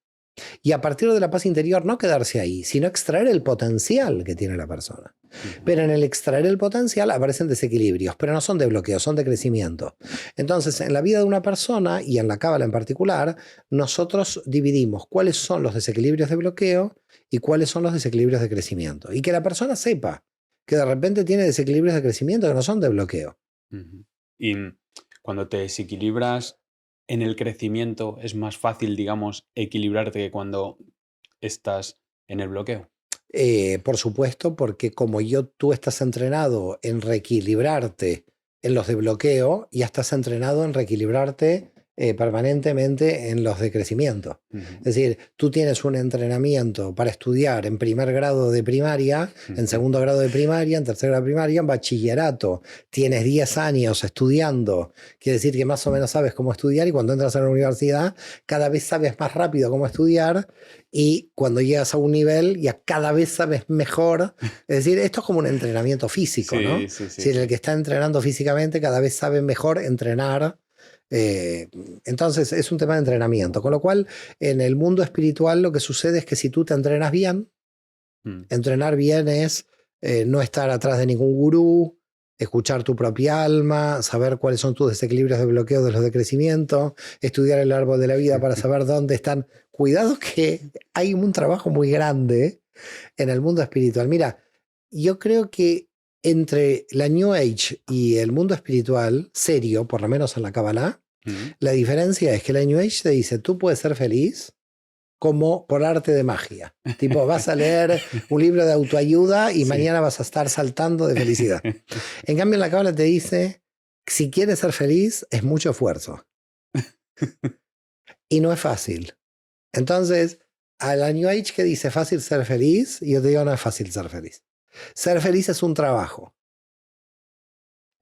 y a partir de la paz interior no quedarse ahí, sino extraer el potencial que tiene la persona. Pero en el extraer el potencial aparecen desequilibrios, pero no son de bloqueo, son de crecimiento. Entonces, en la vida de una persona, y en la Cábala en particular, nosotros dividimos cuáles son los desequilibrios de bloqueo y cuáles son los desequilibrios de crecimiento. Y que la persona sepa que de repente tiene desequilibrios de crecimiento que no son de bloqueo. Y cuando te desequilibras en el crecimiento es más fácil, digamos, equilibrarte que cuando estás en el bloqueo? Por supuesto, porque como tú estás entrenado en reequilibrarte en los de bloqueo, ya estás entrenado en reequilibrarte permanentemente en los de crecimiento. Es decir, tú tienes un entrenamiento para estudiar en primer grado de primaria, en segundo grado de primaria, en tercer grado de primaria, en bachillerato. Tienes 10 años estudiando, quiere decir que más o menos sabes cómo estudiar, y cuando entras a la universidad cada vez sabes más rápido cómo estudiar, y cuando llegas a un nivel ya cada vez sabes mejor. Es decir, esto es como un entrenamiento físico, Sí, ¿no? sí, Es sí, decir, el sí. que está entrenando físicamente cada vez sabe mejor entrenar. Entonces es un tema de entrenamiento, con lo cual en el mundo espiritual lo que sucede es que si tú te entrenas bien, Mm. entrenar bien es no estar atrás de ningún gurú, escuchar tu propia alma, saber cuáles son tus desequilibrios de bloqueo de los de crecimiento, estudiar el árbol de la vida para saber dónde están. Cuidado que hay un trabajo muy grande en el mundo espiritual. Mira, yo creo que entre la New Age y el mundo espiritual, serio, por lo menos en la Kabbalah, Mm. la diferencia es que la New Age te dice, tú puedes ser feliz como por arte de magia. Tipo, vas a leer un libro de autoayuda y Sí. mañana vas a estar saltando de felicidad. En cambio, en la Kabbalah te dice, si quieres ser feliz, es mucho esfuerzo. Y no es fácil. Entonces, a la New Age que dice fácil ser feliz, yo te digo, no es fácil ser feliz. Ser feliz es un trabajo.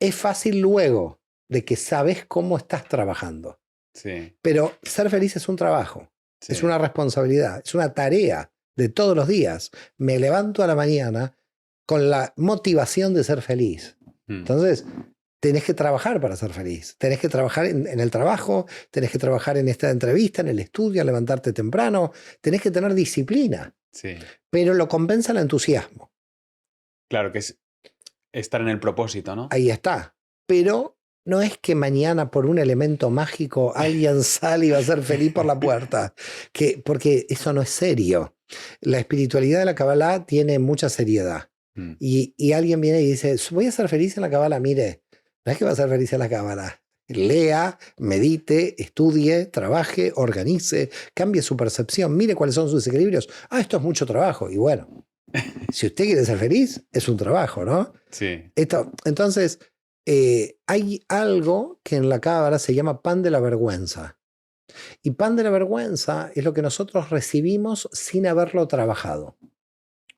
Es fácil luego de que sabes cómo estás trabajando. Sí, Pero ser feliz es un trabajo, sí. es una responsabilidad, es una tarea de todos los días. Me levanto a la mañana con la motivación de ser feliz. Mm. Entonces, tenés que trabajar para ser feliz. Tenés que trabajar en el trabajo, tenés que trabajar en esta entrevista, en el estudio, levantarte temprano. Tenés que tener disciplina, Sí. pero lo compensa el entusiasmo. Claro que es estar en el propósito, ¿no? Ahí está. Pero no es que mañana por un elemento mágico alguien sale y va a ser feliz por la puerta, porque eso no es serio. La espiritualidad de la Kabbalah tiene mucha seriedad. Mm. Y alguien viene y dice, voy a ser feliz en la Kabbalah. Mire, no es que va a ser feliz en la Kabbalah. Lea, medite, estudie, trabaje, organice, cambie su percepción, mire cuáles son sus equilibrios. Ah, esto es mucho trabajo. Y bueno, si usted quiere ser feliz, es un trabajo, ¿no? Sí. Entonces, hay algo que en la Cábala se llama pan de la vergüenza. Y pan de la vergüenza es lo que nosotros recibimos sin haberlo trabajado.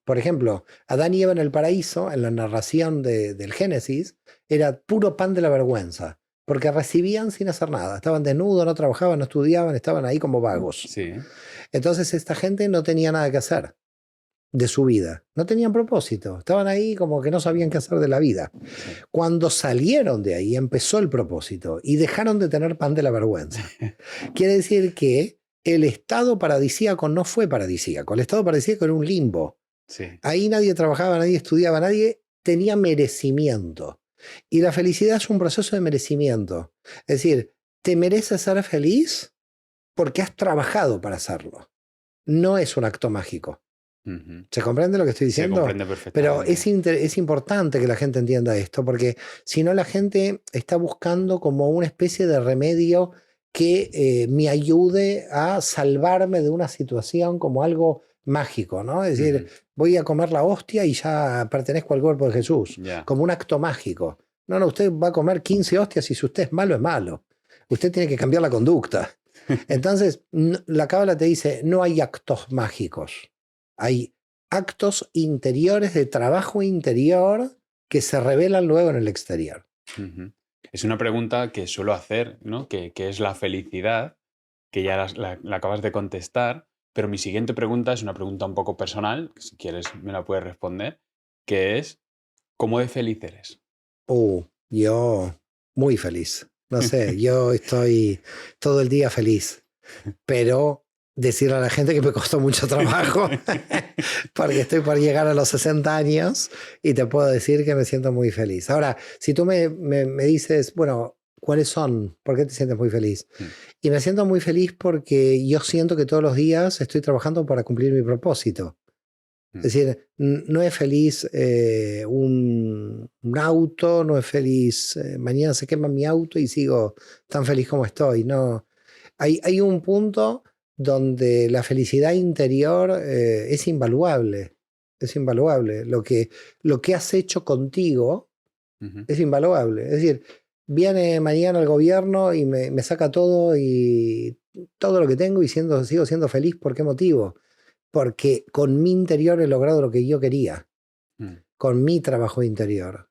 Por ejemplo, Adán y Eva en el paraíso, en la narración del Génesis, era puro pan de la vergüenza, porque recibían sin hacer nada. Estaban desnudos, no trabajaban, no estudiaban, estaban ahí como vagos. Sí. Entonces esta gente no tenía nada que hacer de su vida. No tenían propósito. Estaban ahí como que no sabían qué hacer de la vida. Sí. Cuando salieron de ahí empezó el propósito y dejaron de tener pan de la vergüenza. Quiere decir que el estado paradisíaco no fue paradisíaco. El estado paradisíaco era un limbo. Sí. Ahí nadie trabajaba, nadie estudiaba, nadie tenía merecimiento. Y la felicidad es un proceso de merecimiento. Es decir, te mereces ser feliz porque has trabajado para hacerlo. No es un acto mágico. Ujú. ¿Se comprende lo que estoy Se diciendo? comprende Pero perfectamente. es importante que la gente entienda esto, porque si no la gente está buscando como una especie de remedio que me ayude a salvarme de una situación como algo mágico, ¿no? Es decir, Ujú. voy a comer la hostia y ya pertenezco al cuerpo de Jesús, Ya. como un acto mágico. No, no, usted va a comer 15 hostias y si usted es malo, es malo. Usted tiene que cambiar la conducta. Entonces, la Cábala te dice, no hay actos mágicos. Hay actos interiores de trabajo interior que se revelan luego en el exterior. Ujú. Es una pregunta que suelo hacer, ¿no? ¿Qué es la felicidad? Que ya la acabas de contestar, pero mi siguiente pregunta es una pregunta un poco personal, que si quieres me la puedes responder, que es, ¿cómo de feliz eres? Yo muy feliz. No sé, yo estoy todo el día feliz, pero decirle a la gente que me costó mucho trabajo, porque estoy por llegar a los 60 años y te puedo decir que me siento muy feliz. Ahora, si tú me dices, bueno, ¿cuáles son? ¿Por qué te sientes muy feliz? Mm. Y me siento muy feliz porque yo siento que todos los días estoy trabajando para cumplir mi propósito. Es decir, no es feliz un auto, no es feliz, mañana se quema mi auto y sigo tan feliz como estoy. No, Hay un punto donde la felicidad interior es invaluable. Es invaluable. Lo que has hecho contigo es invaluable. Es decir, viene mañana el gobierno y me saca todo y todo lo que tengo y sigo siendo feliz. ¿Por qué motivo? Porque con mi interior he logrado lo que yo quería, con mi trabajo interior.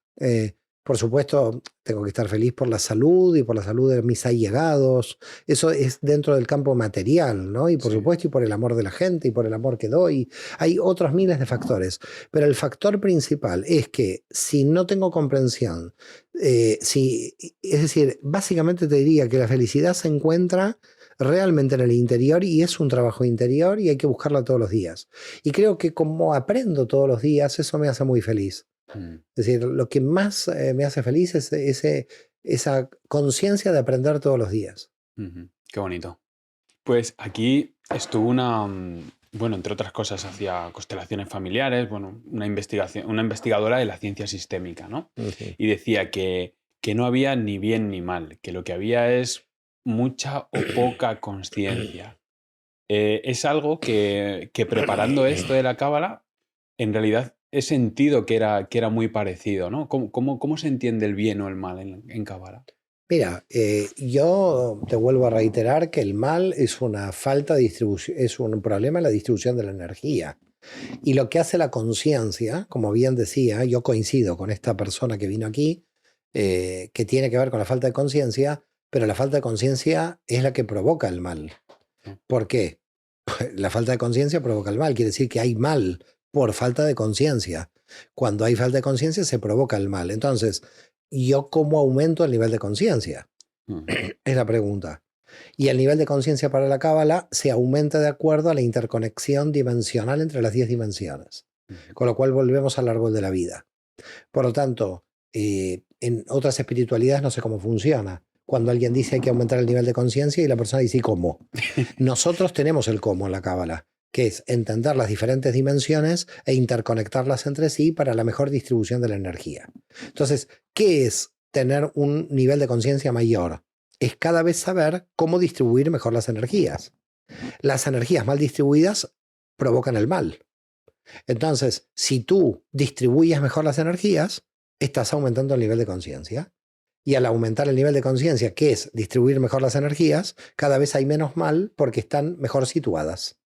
Por supuesto, tengo que estar feliz por la salud y por la salud de mis allegados. Eso es dentro del campo material, ¿no? Y por supuesto, y por el amor de la gente y por el amor que doy. Hay otros miles de factores. Pero el factor principal es que si no tengo comprensión, es decir, básicamente te diría que la felicidad se encuentra realmente en el interior y es un trabajo interior y hay que buscarla todos los días. Y creo que como aprendo todos los días, eso me hace muy feliz. Es decir, lo que más me hace feliz es esa conciencia de aprender todos los días. Qué bonito. Pues aquí estuvo bueno, entre otras cosas, hacía constelaciones familiares, bueno, una investigadora de la ciencia sistémica, ¿no? Y decía que no había ni bien ni mal, que lo que había es mucha o poca conciencia. Es algo que preparando esto de la cábala, en realidad he sentido que era muy parecido, ¿no? ¿Cómo se entiende el bien o el mal en cábala? Mira, yo te vuelvo a reiterar que el mal es una falta de distribución, es un problema en la distribución de la energía. Y lo que hace la conciencia, como bien decía, yo coincido con esta persona que vino aquí, que tiene que ver con la falta de conciencia, pero la falta de conciencia es la que provoca el mal. ¿Por qué? La falta de conciencia provoca el mal, quiere decir que hay mal por falta de conciencia. Cuando hay falta de conciencia se provoca el mal. Entonces, ¿yo cómo aumento el nivel de conciencia? Es la pregunta. Y el nivel de conciencia para la cábala se aumenta de acuerdo a la interconexión dimensional entre las 10 dimensiones. Con lo cual volvemos al árbol de la vida. Por lo tanto, en otras espiritualidades no sé cómo funciona. Cuando alguien dice hay que aumentar el nivel de conciencia y la persona dice ¿y cómo? Nosotros tenemos el cómo en la cábala, que es entender las diferentes dimensiones e interconectarlas entre sí para la mejor distribución de la energía. Entonces, ¿qué es tener un nivel de conciencia mayor? Es cada vez saber cómo distribuir mejor las energías. Las energías mal distribuidas provocan el mal. Entonces, si tú distribuyes mejor las energías, estás aumentando el nivel de conciencia. Y al aumentar el nivel de conciencia, que es distribuir mejor las energías, cada vez hay menos mal porque están mejor situadas.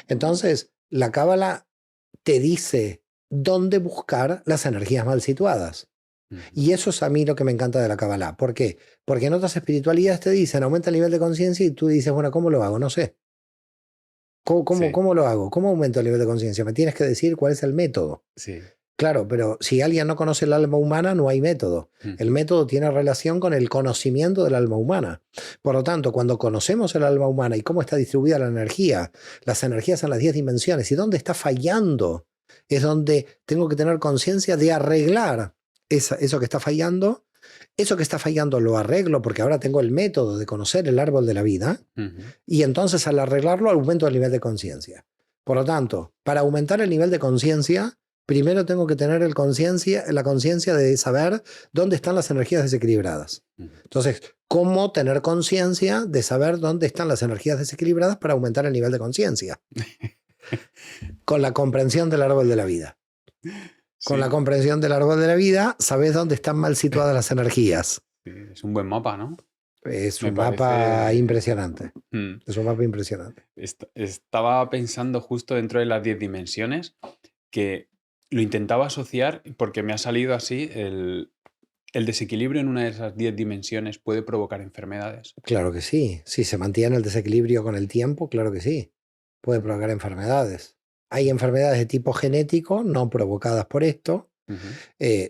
Entonces, la cábala te dice dónde buscar las energías mal situadas. Y eso es a mí lo que me encanta de la cábala. ¿Por qué? Porque en otras espiritualidades te dicen aumenta el nivel de conciencia y tú dices, bueno, ¿cómo lo hago? No sé. ¿Cómo lo hago? ¿Cómo aumento el nivel de conciencia? Me tienes que decir cuál es el método. Sí. Claro, pero si alguien no conoce el alma humana, no hay método. El método tiene relación con el conocimiento del alma humana. Por lo tanto, cuando conocemos el alma humana y cómo está distribuida la energía, las energías en las 10 dimensiones y dónde está fallando, es donde tengo que tener conciencia de arreglar eso que está fallando. Eso que está fallando lo arreglo porque ahora tengo el método de conocer el árbol de la vida y entonces al arreglarlo aumento el nivel de conciencia. Por lo tanto, para aumentar el nivel de conciencia, primero tengo que tener la conciencia de saber dónde están las energías desequilibradas. Entonces, ¿cómo tener conciencia de saber dónde están las energías desequilibradas para aumentar el nivel de conciencia? Con la comprensión del árbol de la vida. Con la comprensión del árbol de la vida, sabes dónde están mal situadas las energías. Sí, es un buen mapa, ¿no? Es un mapa impresionante. Es un mapa impresionante. Estaba pensando justo dentro de las 10 dimensiones que lo intentaba asociar porque me ha salido así el desequilibrio en una de esas 10 dimensiones puede provocar enfermedades. Claro que sí. Si se mantiene el desequilibrio con el tiempo, claro que sí. Puede provocar enfermedades. Hay enfermedades de tipo genético no provocadas por esto.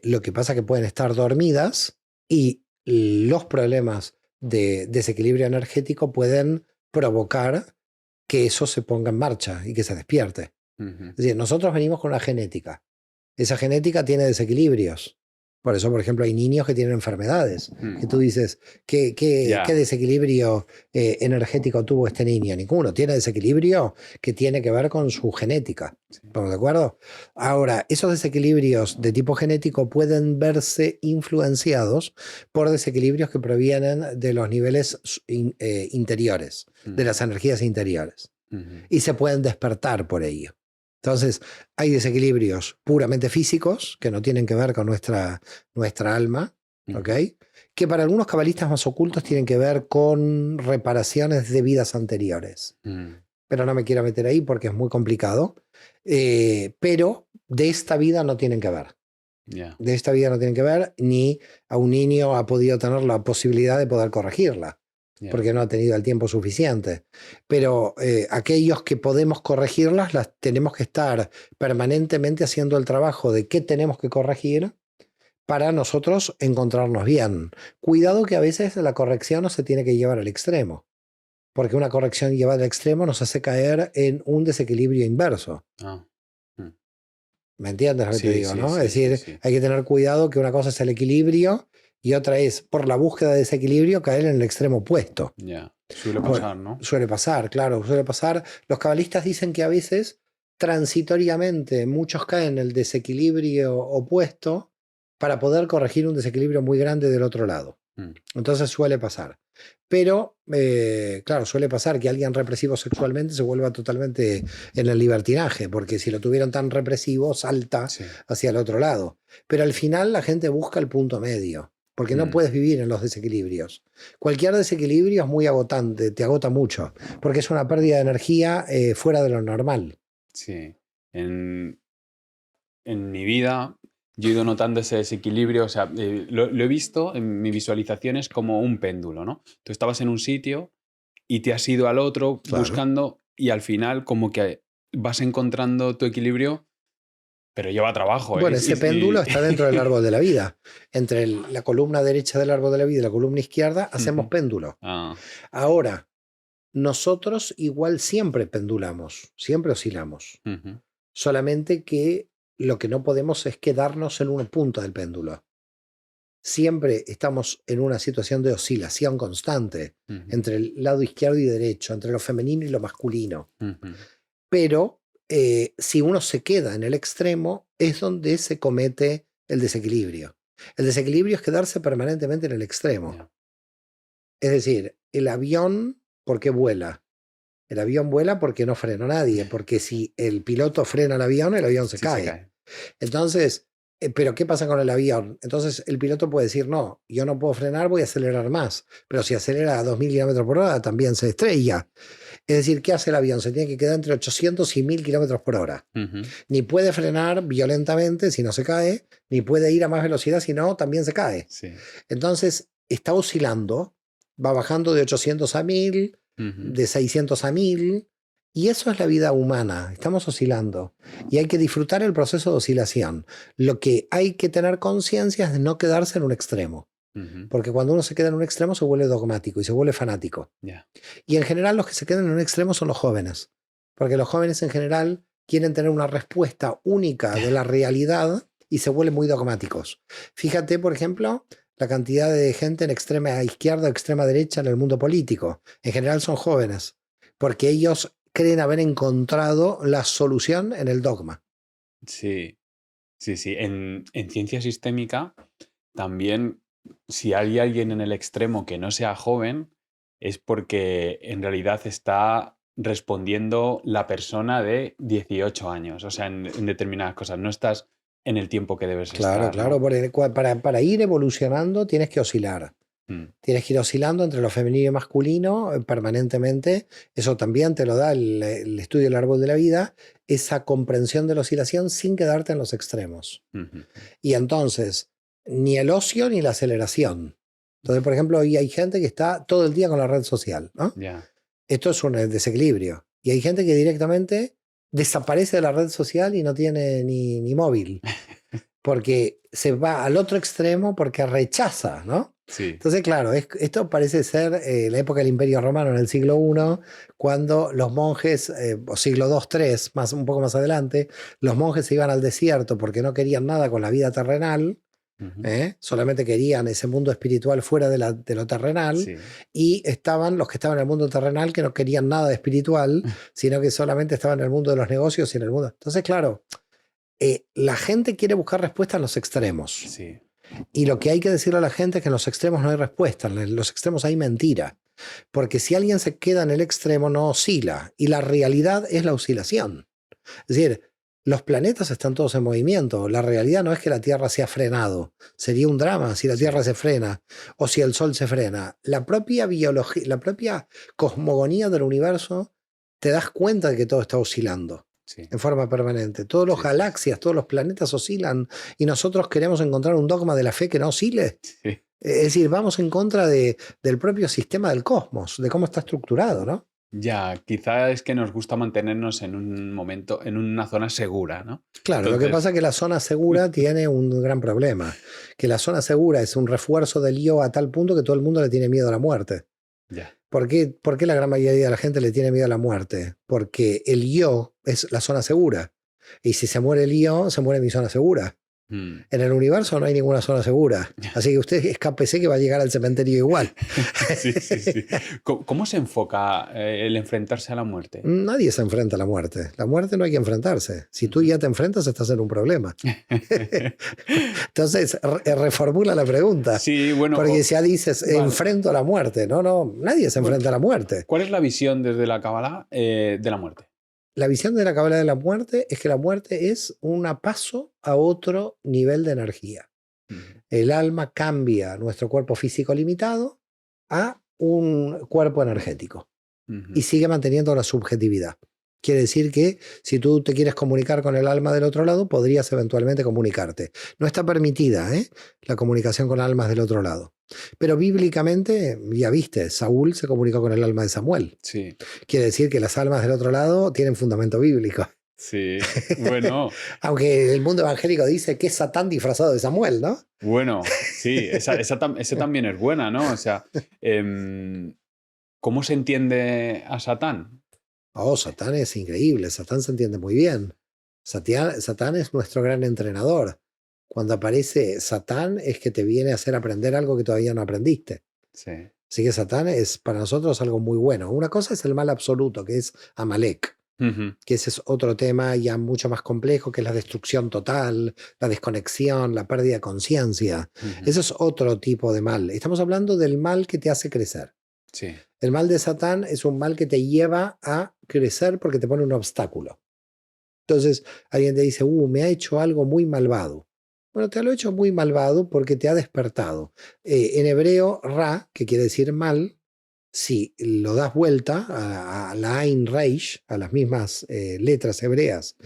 Lo que pasa es que pueden estar dormidas y los problemas de desequilibrio energético pueden provocar que eso se ponga en marcha y que se despierte. Es decir, nosotros venimos con una genética. Esa genética tiene desequilibrios. Por eso, por ejemplo, hay niños que tienen enfermedades. Que tú dices, ¿qué desequilibrio energético tuvo este niño? Ninguno. Tiene desequilibrio que tiene que ver con su genética. ¿Estamos de acuerdo? Ahora, esos desequilibrios de tipo genético pueden verse influenciados por desequilibrios que provienen de los niveles interiores, de las energías interiores. Y se pueden despertar por ello. Entonces, hay desequilibrios puramente físicos que no tienen que ver con nuestra alma, ¿ok? Que para algunos cabalistas más ocultos tienen que ver con reparaciones de vidas anteriores. Pero no me quiero meter ahí porque es muy complicado. Pero de esta vida no tienen que ver. De esta vida no tienen que ver, ni a un niño ha podido tener la posibilidad de poder corregirla. Porque no ha tenido el tiempo suficiente. Pero aquellos que podemos corregirlas, las tenemos que estar permanentemente haciendo el trabajo de qué tenemos que corregir para nosotros encontrarnos bien. Cuidado que a veces la corrección no se tiene que llevar al extremo, porque una corrección llevada al extremo nos hace caer en un desequilibrio inverso. ¿Me entiendes lo que te digo, no? Es decir, hay que tener cuidado que una cosa es el equilibrio y otra es, por la búsqueda de ese equilibrio, caer en el extremo opuesto. Suele pasar, ¿no? Suele pasar, claro, suele pasar. Los cabalistas dicen que a veces, transitoriamente, muchos caen en el desequilibrio opuesto para poder corregir un desequilibrio muy grande del otro lado. Entonces suele pasar. Pero, claro, suele pasar que alguien represivo sexualmente se vuelva totalmente en el libertinaje, porque si lo tuvieron tan represivo, salta hacia el otro lado. Pero al final la gente busca el punto medio, porque no puedes vivir en los desequilibrios. Cualquier desequilibrio es muy agotante, te agota mucho, porque es una pérdida de energía fuera de lo normal. Sí. En mi vida yo he ido notando ese desequilibrio, o sea, lo he visto en mis visualizaciones como un péndulo, ¿no? Tú estabas en un sitio y te has ido al otro buscando y al final como que vas encontrando tu equilibrio, pero lleva trabajo. Bueno, ese péndulo está dentro del árbol de la vida. Entre la columna derecha del árbol de la vida y la columna izquierda hacemos péndulo. Ahora, nosotros igual siempre pendulamos, siempre oscilamos. Solamente que lo que no podemos es quedarnos en un punto del péndulo. Siempre estamos en una situación de oscilación constante entre el lado izquierdo y derecho, entre lo femenino y lo masculino. Pero si uno se queda en el extremo, es donde se comete el desequilibrio. El desequilibrio es quedarse permanentemente en el extremo. Es decir, el avión, ¿por qué vuela? El avión vuela porque no frena a nadie, porque si el piloto frena el avión se cae. Entonces, ¿pero qué pasa con el avión? Entonces el piloto puede decir, no, yo no puedo frenar, voy a acelerar más. Pero si acelera a 2000 kilómetros por hora, también se estrella. Es decir, ¿qué hace el avión? Se tiene que quedar entre 800 y 1000 kilómetros por hora. Ni puede frenar violentamente si no se cae, ni puede ir a más velocidad si no, también se cae. Entonces, está oscilando, va bajando de 800 a 1000, de 600 a 1000, y eso es la vida humana, estamos oscilando y hay que disfrutar el proceso de oscilación. Lo que hay que tener conciencia es de no quedarse en un extremo, porque cuando uno se queda en un extremo se vuelve dogmático y se vuelve fanático. Y en general los que se quedan en un extremo son los jóvenes, porque los jóvenes en general quieren tener una respuesta única de la realidad y se vuelven muy dogmáticos. Fíjate, por ejemplo, la cantidad de gente en extrema izquierda o extrema derecha en el mundo político. En general son jóvenes, porque ellos creen haber encontrado la solución en el dogma. Sí. En ciencia sistémica también, si hay alguien en el extremo que no sea joven, es porque en realidad está respondiendo la persona de 18 años, o sea, en determinadas cosas. No estás en el tiempo que debes estar. Claro, para ir evolucionando tienes que oscilar. Tienes que ir oscilando entre lo femenino y masculino permanentemente. Eso también te lo da el estudio del árbol de la vida, esa comprensión de la oscilación sin quedarte en los extremos. Y entonces, ni el ocio ni la aceleración. Entonces, por ejemplo, hoy hay gente que está todo el día con la red social, ¿no? Esto es un desequilibrio. Y hay gente que directamente desaparece de la red social y no tiene ni móvil. Porque se va al otro extremo porque rechaza, ¿no? Entonces, claro, esto parece ser la época del Imperio Romano en el siglo I, cuando los monjes, o siglo II, III, un poco más adelante, los monjes se iban al desierto porque no querían nada con la vida terrenal, Ujú. Solamente querían ese mundo espiritual fuera de lo terrenal, Sí. y estaban los que estaban en el mundo terrenal que no querían nada de espiritual, sino que solamente estaban en el mundo de los negocios y en el mundo. Entonces, claro, la gente quiere buscar respuestas en los extremos. Sí. Y lo que hay que decirle a la gente es que en los extremos no hay respuesta, en los extremos hay mentira. Porque si alguien se queda en el extremo, no oscila. Y la realidad es la oscilación. Es decir, los planetas están todos en movimiento. La realidad no es que la Tierra se ha frenado. Sería un drama si la Sí. Tierra se frena o si el Sol se frena. La propia biología, la propia cosmogonía del universo, te das cuenta de que todo está oscilando Sí. en forma permanente. Todas las Sí, sí, galaxias, todos los planetas oscilan, y nosotros queremos encontrar un dogma de la fe que no oscile. sí. Es decir, vamos en contra del propio sistema del cosmos, de cómo está estructurado, ¿no? Ya, quizá es que nos gusta mantenernos en un momento, en una zona segura, ¿no? Claro, lo que Entonces, pasa es que la zona segura tiene un gran problema, que la zona segura es un refuerzo del yo a tal punto que todo el mundo le tiene miedo a la muerte. ya. Por qué la gran mayoría de la gente le tiene miedo a la muerte? Porque el yo es la zona segura. Y si se muere el yo, se muere mi zona segura. Mm. En el universo no hay ninguna zona segura. Así que usted escápese que va a llegar al cementerio igual. Sí, sí, sí. ¿Cómo se enfoca el enfrentarse a la muerte? Nadie se enfrenta a la muerte. La muerte no hay que enfrentarse. Si tú Ujú. ya te enfrentas, estás en un problema. Entonces, reformula la pregunta. Sí, bueno, Porque si ya dices, vale. enfrento a la muerte. No, no, nadie se Bueno, enfrenta a la muerte. ¿cuál es la visión desde la Kabbalah de la muerte? La visión de la Cábala de la muerte es que la muerte es un paso a otro nivel de energía. Ujú. El alma cambia nuestro cuerpo físico limitado a un cuerpo energético Ujú. y sigue manteniendo la subjetividad. Quiere decir que si tú te quieres comunicar con el alma del otro lado, podrías eventualmente comunicarte. No está permitida la comunicación con almas del otro lado. Pero bíblicamente, ya viste, Saúl se comunicó con el alma de Samuel. Sí, Quiere decir que las almas del otro lado tienen fundamento bíblico. sí. Bueno, Aunque el mundo evangélico dice que es Satán disfrazado de Samuel, ¿no? bueno, sí, esa también es buena, ¿no? O sea, ¿cómo se entiende a Satán? Oh, Satán es increíble, Satán se entiende muy bien. Satán es nuestro gran entrenador. Cuando aparece Satán es que te viene a hacer aprender algo que todavía no aprendiste. Sí. Así que Satán es para nosotros algo muy bueno. Una cosa es el mal absoluto, que es Amalek, Ujú. que ese es otro tema ya mucho más complejo, que es la destrucción total, la desconexión, la pérdida de conciencia. Ujú. Eso es otro tipo de mal. Estamos hablando del mal que te hace crecer. Sí. El mal de Satán es un mal que te lleva a crecer porque te pone un obstáculo. Entonces, alguien te dice, me ha hecho algo muy malvado. Bueno, te lo ha hecho muy malvado porque te ha despertado. En hebreo, ra, que quiere decir mal, si lo das vuelta a la Ain Reish, a las mismas letras hebreas,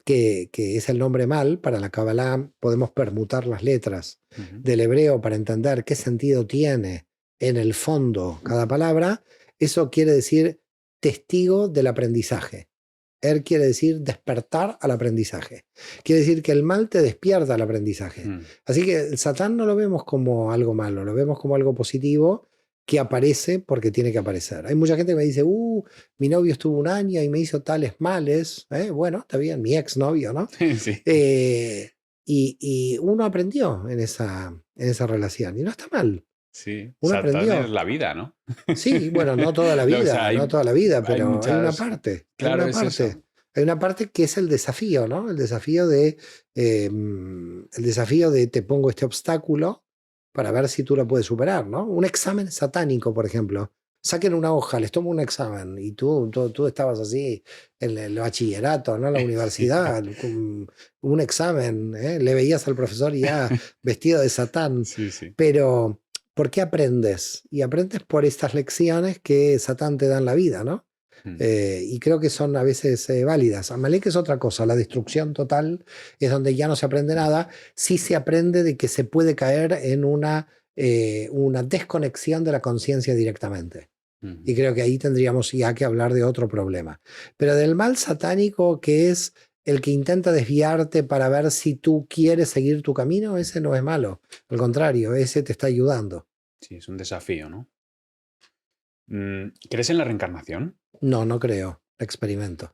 que es el nombre mal, para la Kabbalah podemos permutar las letras Ujú. del hebreo para entender qué sentido tiene en el fondo cada palabra. Eso quiere decir testigo del aprendizaje. Quiere decir despertar al aprendizaje. Quiere decir que el mal te despierta al aprendizaje. Mm. Así que el Satán no lo vemos como algo malo, lo vemos como algo positivo que aparece porque tiene que aparecer. Hay mucha gente que me dice, mi novio estuvo un año y me hizo tales males. Bueno, está bien, mi exnovio, ¿no? Sí, Y uno aprendió en esa relación y no está mal. sí. Uno Satán es aprendió. la vida, ¿no? Sí, bueno, no toda la O sea, vida, no toda la vida, hay pero hay una muchas. parte, hay Claro, una es eso. parte. Hay una parte que es el desafío, ¿no? El desafío de te pongo este obstáculo para ver si tú lo puedes superar, ¿no? Un examen satánico, por ejemplo. Saquen una hoja, les tomo un examen y tú estabas así en el bachillerato, ¿no? En la Sí. universidad, con un examen, ¿eh? Le veías al profesor ya vestido de Satán, Sí, sí. pero ¿por qué aprendes? Y aprendes por estas lecciones que Satán te da en la vida, ¿no? Mm. Y creo que son a veces válidas. Amalek es otra cosa, la destrucción total es donde ya no se aprende nada, sí se aprende de que se puede caer en una desconexión de la conciencia directamente. Ujú. Y creo que ahí tendríamos ya que hablar de otro problema. Pero del mal satánico, que es el que intenta desviarte para ver si tú quieres seguir tu camino, ese no es malo. Al contrario, ese te está ayudando. Sí, es un desafío, ¿no? ¿Crees en la reencarnación? No, no creo. Experimento.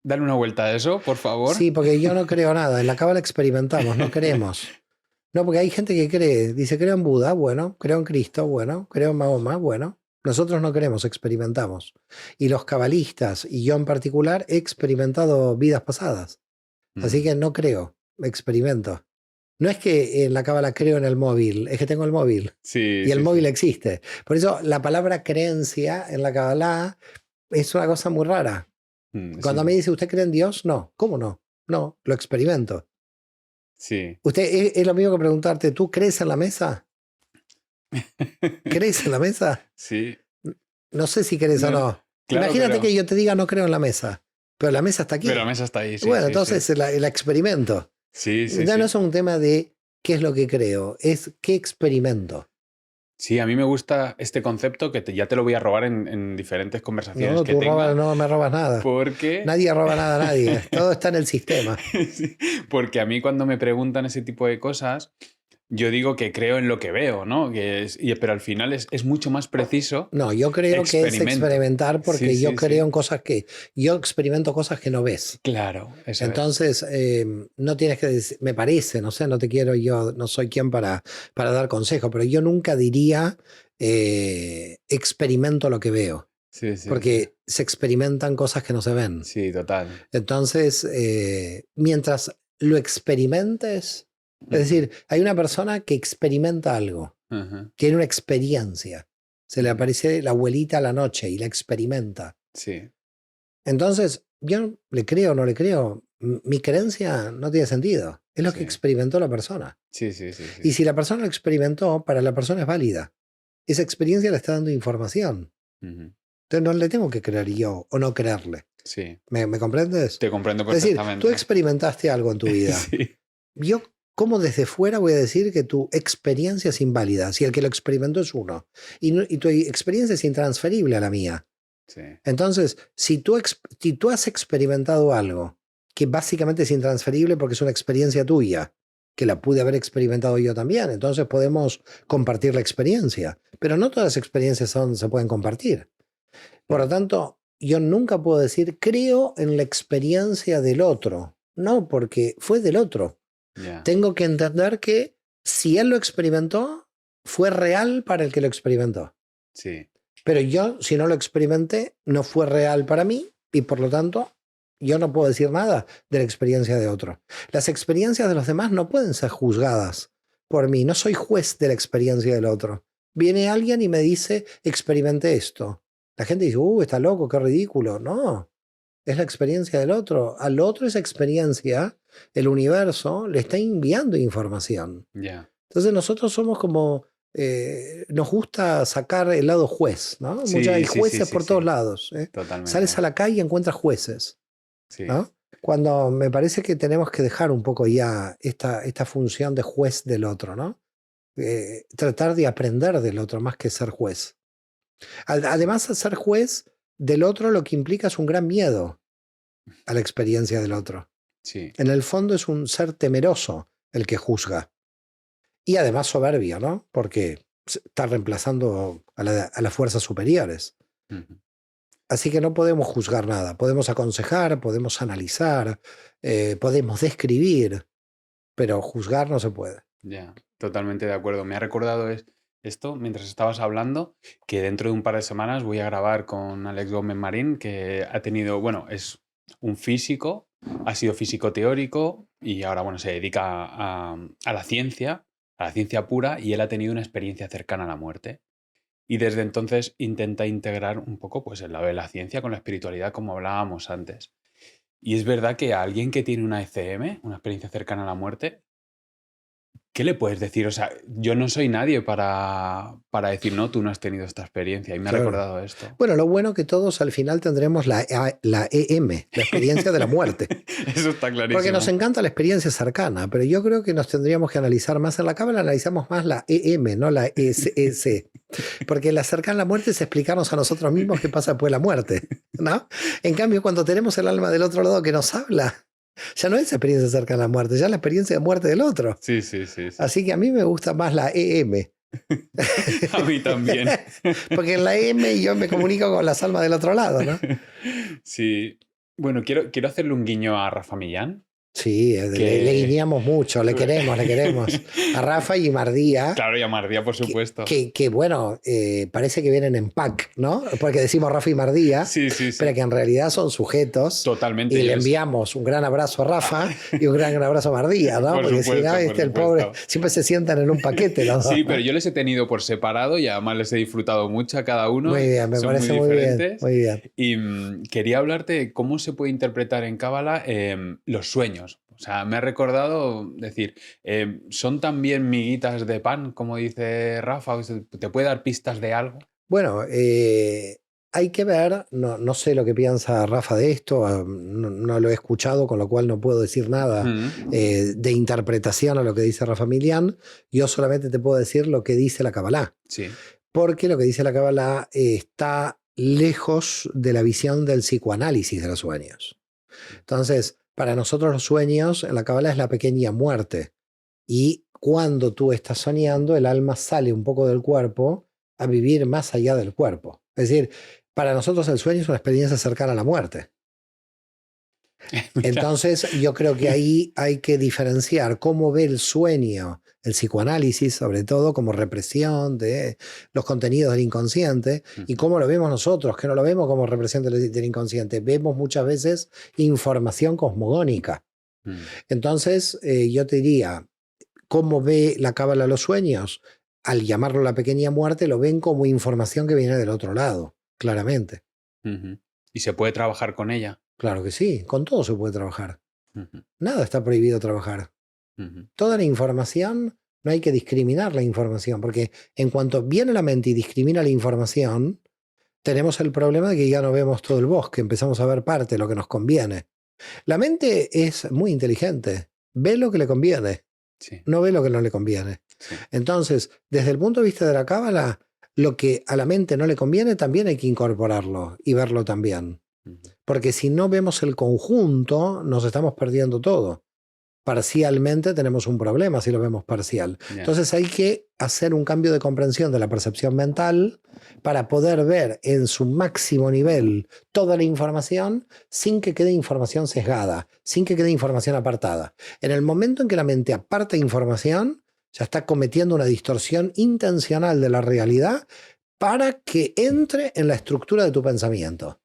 Dale una vuelta a eso, por favor. Sí, porque yo no creo nada. En la cábala experimentamos, no creemos. No, porque hay gente que cree, dice, creo en Buda, bueno, creo en Cristo, bueno, creo en Mahoma, bueno. Nosotros no creemos, experimentamos. Y los cabalistas, y yo en particular, he experimentado vidas pasadas. Así que no creo, experimento. No es que en la cábala creo en el móvil, es que tengo el móvil. Sí, Y el sí, móvil sí. existe. Por eso la palabra creencia en la cábala es una cosa muy rara. Cuando me dice, ¿usted cree en Dios? No. ¿Cómo no? No, lo experimento. Sí. Usted es lo mismo que preguntarte, ¿tú crees en la mesa? ¿Crees en la mesa? Sí. No sé si crees o No, no. claro, Imagínate pero... que yo te diga no creo en la mesa, pero la mesa está aquí. Pero la mesa está ahí, sí, Bueno, sí, entonces sí. la experimento. Sí, sí, Ya no sí. es un tema de qué es lo que creo, es qué experimento. Sí, a mí me gusta este concepto que ya te lo voy a robar en diferentes conversaciones No, que tú tenga, no me robas nada. porque... Nadie roba nada a nadie. Todo está en el sistema. Sí, porque a mí cuando me preguntan ese tipo de cosas, yo digo que creo en lo que veo, ¿no? Pero al final es mucho más preciso. No, yo creo que es Experimento. experimentar Sí, porque yo sí, creo sí. en cosas que... Yo experimento cosas que no ves. Claro, eso es. Entonces, no tienes que decir, me parece, no sé, no te quiero, yo no soy quien para dar consejo, pero yo nunca diría experimento lo que veo, Sí, sí, sí. porque se experimentan cosas que no se ven. Sí, total. Entonces, mientras lo experimentes, es decir, hay una persona que experimenta algo, Ujú. tiene una experiencia, se le aparece la abuelita a la noche y la experimenta. Sí, Entonces, yo le creo o no le creo, mi creencia no tiene sentido. Es lo que sí. experimentó la persona. Sí, sí, sí, sí. Y si la persona lo experimentó, para la persona es válida. Esa experiencia le está dando información. Ujú. Entonces no le tengo que creer yo o no creerle. Sí, ¿Me comprendes? te comprendo Es decir, tú perfectamente. experimentaste algo en tu vida. Sí, Yo, como desde fuera voy a decir que tu experiencia es inválida, si el que lo experimentó es uno. Y tu experiencia es intransferible a la mía. sí. Entonces, si tú has experimentado algo que básicamente es intransferible porque es una experiencia tuya, que la pude haber experimentado yo también, entonces podemos compartir la experiencia. Pero no todas las experiencias se pueden compartir. Por lo tanto, yo nunca puedo decir, creo en la experiencia del otro. No, porque fue del otro. Ya. Tengo que entender que si él lo experimentó, fue real para el que lo experimentó. Sí, Pero yo, si no lo experimenté, no fue real para mí y por lo tanto, yo no puedo decir nada de la experiencia de otro. Las experiencias de los demás no pueden ser juzgadas por mí. No soy juez de la experiencia del otro. Viene alguien y me dice, experimenté esto. La gente dice, está loco, qué ridículo. No, es la experiencia del otro. Al otro esa experiencia, el universo le está enviando información. ya. Entonces nosotros somos como, nos gusta sacar el lado juez, ¿no? Hay Sí, sí, sí, jueces sí, por todos sí. lados. Totalmente. Sales a la calle y encuentras jueces, Sí, ¿no? Cuando me parece que tenemos que dejar un poco ya esta función de juez del otro, ¿no? Tratar de aprender del otro más que ser juez. Además, ser juez del otro lo que implica es un gran miedo a la experiencia del otro. sí, En el fondo es un ser temeroso el que juzga. Y además soberbio, ¿no? Porque está reemplazando a las fuerzas superiores. ujú, Así que no podemos juzgar nada. Podemos aconsejar, podemos analizar, podemos describir, pero juzgar no se puede. ya. Totalmente de acuerdo. Me ha recordado esto mientras estabas hablando, que dentro de un par de semanas voy a grabar con Alex Gómez Marín, que ha tenido, bueno, es un físico, ha sido físico teórico y ahora, bueno, se dedica a la ciencia pura, y él ha tenido una experiencia cercana a la muerte. Y desde entonces intenta integrar un poco pues, el lado de la ciencia con la espiritualidad, como hablábamos antes. Y es verdad que a alguien que tiene una ECM, una experiencia cercana a la muerte, ¿qué le puedes decir? O sea, yo no soy nadie para decir, no, tú no has tenido esta experiencia. Y me ha Claro. recordado esto. Bueno, lo bueno que todos al final tendremos la EM, la experiencia de la muerte. Eso está clarísimo. Porque nos encanta la experiencia cercana, pero yo creo que nos tendríamos que analizar más. En la cábala analizamos más la EM, no la EC. Porque la cercana a la muerte es explicarnos a nosotros mismos qué pasa después de la muerte, ¿no? En cambio, cuando tenemos el alma del otro lado que nos habla, ya no es experiencia cercana a la muerte, ya es la experiencia de muerte del otro. Sí, sí, sí, sí. Así que a mí me gusta más la EM. A mí también. Porque en la EM yo me comunico con las almas del otro lado, ¿no? Sí. Bueno, quiero hacerle un guiño a Rafa Millán, Sí, le que... guiñamos mucho, le queremos, le queremos. A Rafa y Mardía, Claro, y a Mardía, por supuesto. bueno, parece que vienen en pack, ¿no? Porque decimos Rafa y Mardía, Sí, sí, pero sí. que en realidad son sujetos. Totalmente. Y le Ellos... enviamos un gran abrazo a Rafa y un gran abrazo a Mardía, ¿no? Por Porque si no, supuesto, por el pobre, supuesto. siempre se sientan en un paquete los dos, Sí, pero ¿no? yo les he tenido por separado y además les he disfrutado mucho a cada uno. Muy bien, me Son muy parece muy bien, diferentes. muy bien. Y quería hablarte de cómo se puede interpretar en Cábala los sueños. O sea, me ha recordado decir, ¿son también miguitas de pan, como dice Rafa? O sea, ¿te puede dar pistas de algo? Bueno, hay que ver, no sé lo que piensa Rafa de esto, no lo he escuchado, con lo cual no puedo decir nada Mm, de interpretación a lo que dice Rafa Milián. Yo solamente te puedo decir lo que dice la Kabbalah, sí. porque lo que dice la Kabbalah está lejos de la visión del psicoanálisis de los sueños. Entonces, para nosotros los sueños en la Kabbalah es la pequeña muerte. Y cuando tú estás soñando, el alma sale un poco del cuerpo a vivir más allá del cuerpo. Es decir, para nosotros el sueño es una experiencia cercana a la muerte. Mira. Entonces, yo creo que ahí hay que diferenciar cómo ve el sueño, el psicoanálisis, sobre todo, como represión de los contenidos del inconsciente, y cómo lo vemos nosotros, que no lo vemos como represión del inconsciente. Vemos muchas veces información cosmogónica. Mm, Entonces, yo te diría, ¿cómo ve la cábala los sueños? Al llamarlo la pequeña muerte, lo ven como información que viene del otro lado, claramente. ujú. ¿Y se puede trabajar con ella? Claro que sí, con todo se puede trabajar. Ujú, Nada está prohibido trabajar. ujú. Toda la información, no hay que discriminar la información, porque en cuanto viene la mente y discrimina la información, tenemos el problema de que ya no vemos todo el bosque, empezamos a ver parte de lo que nos conviene. La mente es muy inteligente, ve lo que le conviene, Sí, no ve lo que no le conviene. sí. Entonces, desde el punto de vista de la cábala, lo que a la mente no le conviene también hay que incorporarlo y verlo también. Ujú. Porque si no vemos el conjunto, nos estamos perdiendo todo. Parcialmente tenemos un problema si lo vemos parcial. Ya. Entonces hay que hacer un cambio de comprensión de la percepción mental para poder ver en su máximo nivel toda la información sin que quede información sesgada, sin que quede información apartada. En el momento en que la mente aparta información, ya está cometiendo una distorsión intencional de la realidad para que entre en la estructura de tu pensamiento.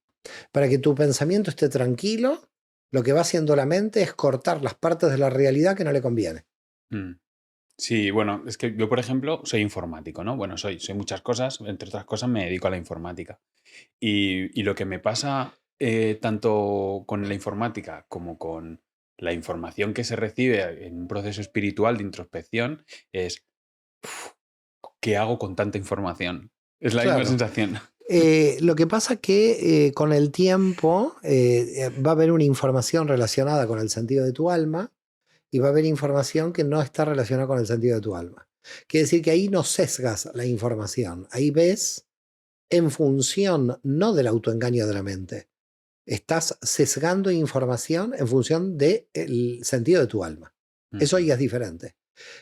Para que tu pensamiento esté tranquilo, lo que va haciendo la mente es cortar las partes de la realidad que no le conviene. Mm. Sí, bueno, es que yo, por ejemplo, soy informático, ¿no? Bueno, soy muchas cosas, entre otras cosas me dedico a la informática. Y lo que me pasa tanto con la informática como con la información que se recibe en un proceso espiritual de introspección es, ¿qué hago con tanta información? Es la misma Claro. sensación. Lo que pasa que con el tiempo va a haber una información relacionada con el sentido de tu alma y va a haber información que no está relacionada con el sentido de tu alma. Quiere decir que ahí no sesgas la información, ahí ves en función no del autoengaño de la mente, estás sesgando información en función del sentido de tu alma. Eso Ujú. ya es diferente,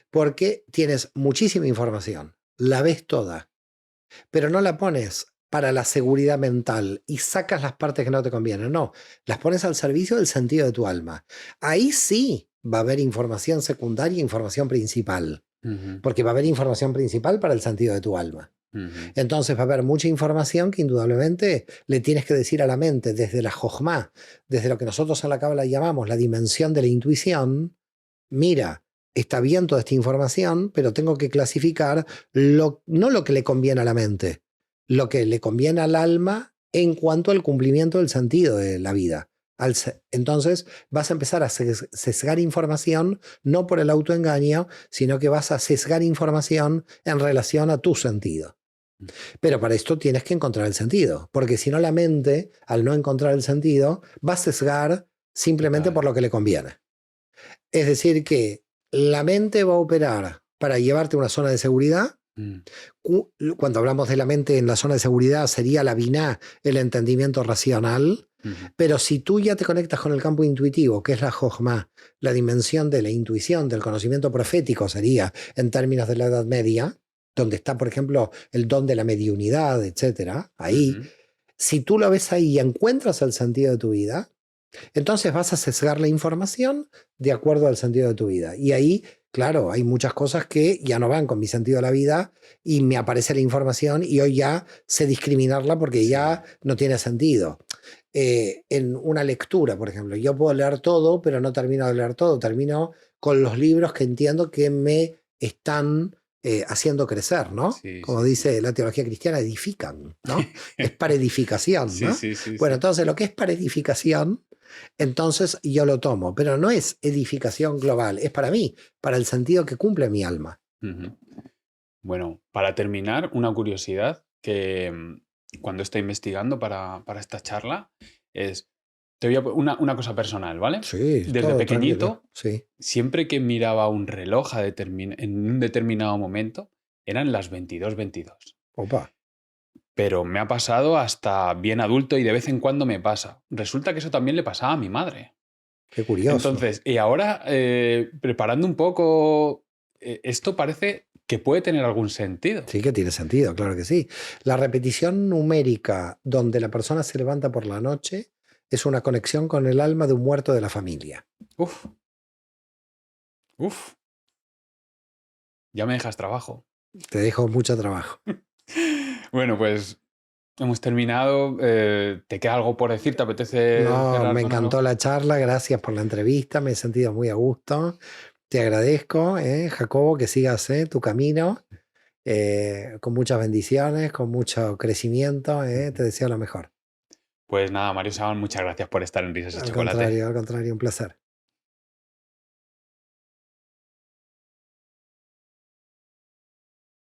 porque tienes muchísima información, la ves toda, pero no la pones para la seguridad mental y sacas las partes que no te convienen. No, las pones al servicio del sentido de tu alma. Ahí sí va a haber información secundaria e información principal, Ujú, porque va a haber información principal para el sentido de tu alma. ujú. Entonces va a haber mucha información que indudablemente le tienes que decir a la mente desde la Jojma, desde lo que nosotros en la Cábala llamamos la dimensión de la intuición. Mira, está bien toda esta información, pero tengo que clasificar no lo que le conviene a la mente, lo que le conviene al alma en cuanto al cumplimiento del sentido de la vida. Entonces vas a empezar a sesgar información no por el autoengaño, sino que vas a sesgar información en relación a tu sentido. Pero para esto tienes que encontrar el sentido, porque si no la mente, al no encontrar el sentido, va a sesgar simplemente Total. por lo que le conviene. Es decir, que la mente va a operar para llevarte a una zona de seguridad. Mm, Cuando hablamos de la mente en la zona de seguridad sería la biná, el entendimiento racional. ujú, Pero si tú ya te conectas con el campo intuitivo, que es la Jojma, la dimensión de la intuición, del conocimiento profético sería en términos de la Edad Media, donde está, por ejemplo, el don de la mediunidad, etcétera, ahí, ujú. si tú lo ves ahí y encuentras el sentido de tu vida, Entonces vas a sesgar la información de acuerdo al sentido de tu vida. Y ahí, claro, hay muchas cosas que ya no van con mi sentido de la vida y me aparece la información y hoy ya sé discriminarla porque Sí. ya no tiene sentido. En una lectura, por ejemplo, yo puedo leer todo, pero no termino de leer todo. Termino con los libros que entiendo que me están haciendo crecer, ¿no? Sí, Como sí, sí. dice la teología cristiana, edifican, ¿no? Es para edificación, Sí, ¿no? sí, sí, Bueno, sí. entonces lo que es para edificación, entonces yo lo tomo, pero no es edificación global, es para mí, para el sentido que cumple mi alma. Ujú. Bueno, para terminar, una curiosidad que cuando estoy investigando para esta charla es, te voy a una cosa personal, ¿vale? Sí, Desde todo tranquilo, pequeñito, sí. siempre que miraba un reloj en un determinado momento, eran las 22:22. Opa, Pero me ha pasado hasta bien adulto y de vez en cuando me pasa. Resulta que eso también le pasaba a mi madre. qué curioso. Entonces, y ahora, preparando un poco, esto parece que puede tener algún sentido. Sí que tiene sentido, claro que sí. La repetición numérica donde la persona se levanta por la noche es una conexión con el alma de un muerto de la familia. Uf, uf, ya me dejas trabajo. Te dejo mucho trabajo. Bueno, pues hemos terminado. ¿Te queda algo por decir? ¿Te apetece No, cerrar me con encantó algo? la charla, gracias por la entrevista, me he sentido muy a gusto. Te agradezco, Jacobo, que sigas tu camino con muchas bendiciones, con mucho crecimiento. Te deseo lo mejor. Pues nada, Mario Saban, muchas gracias por estar en Risas y Chocolate. Al contrario, un placer.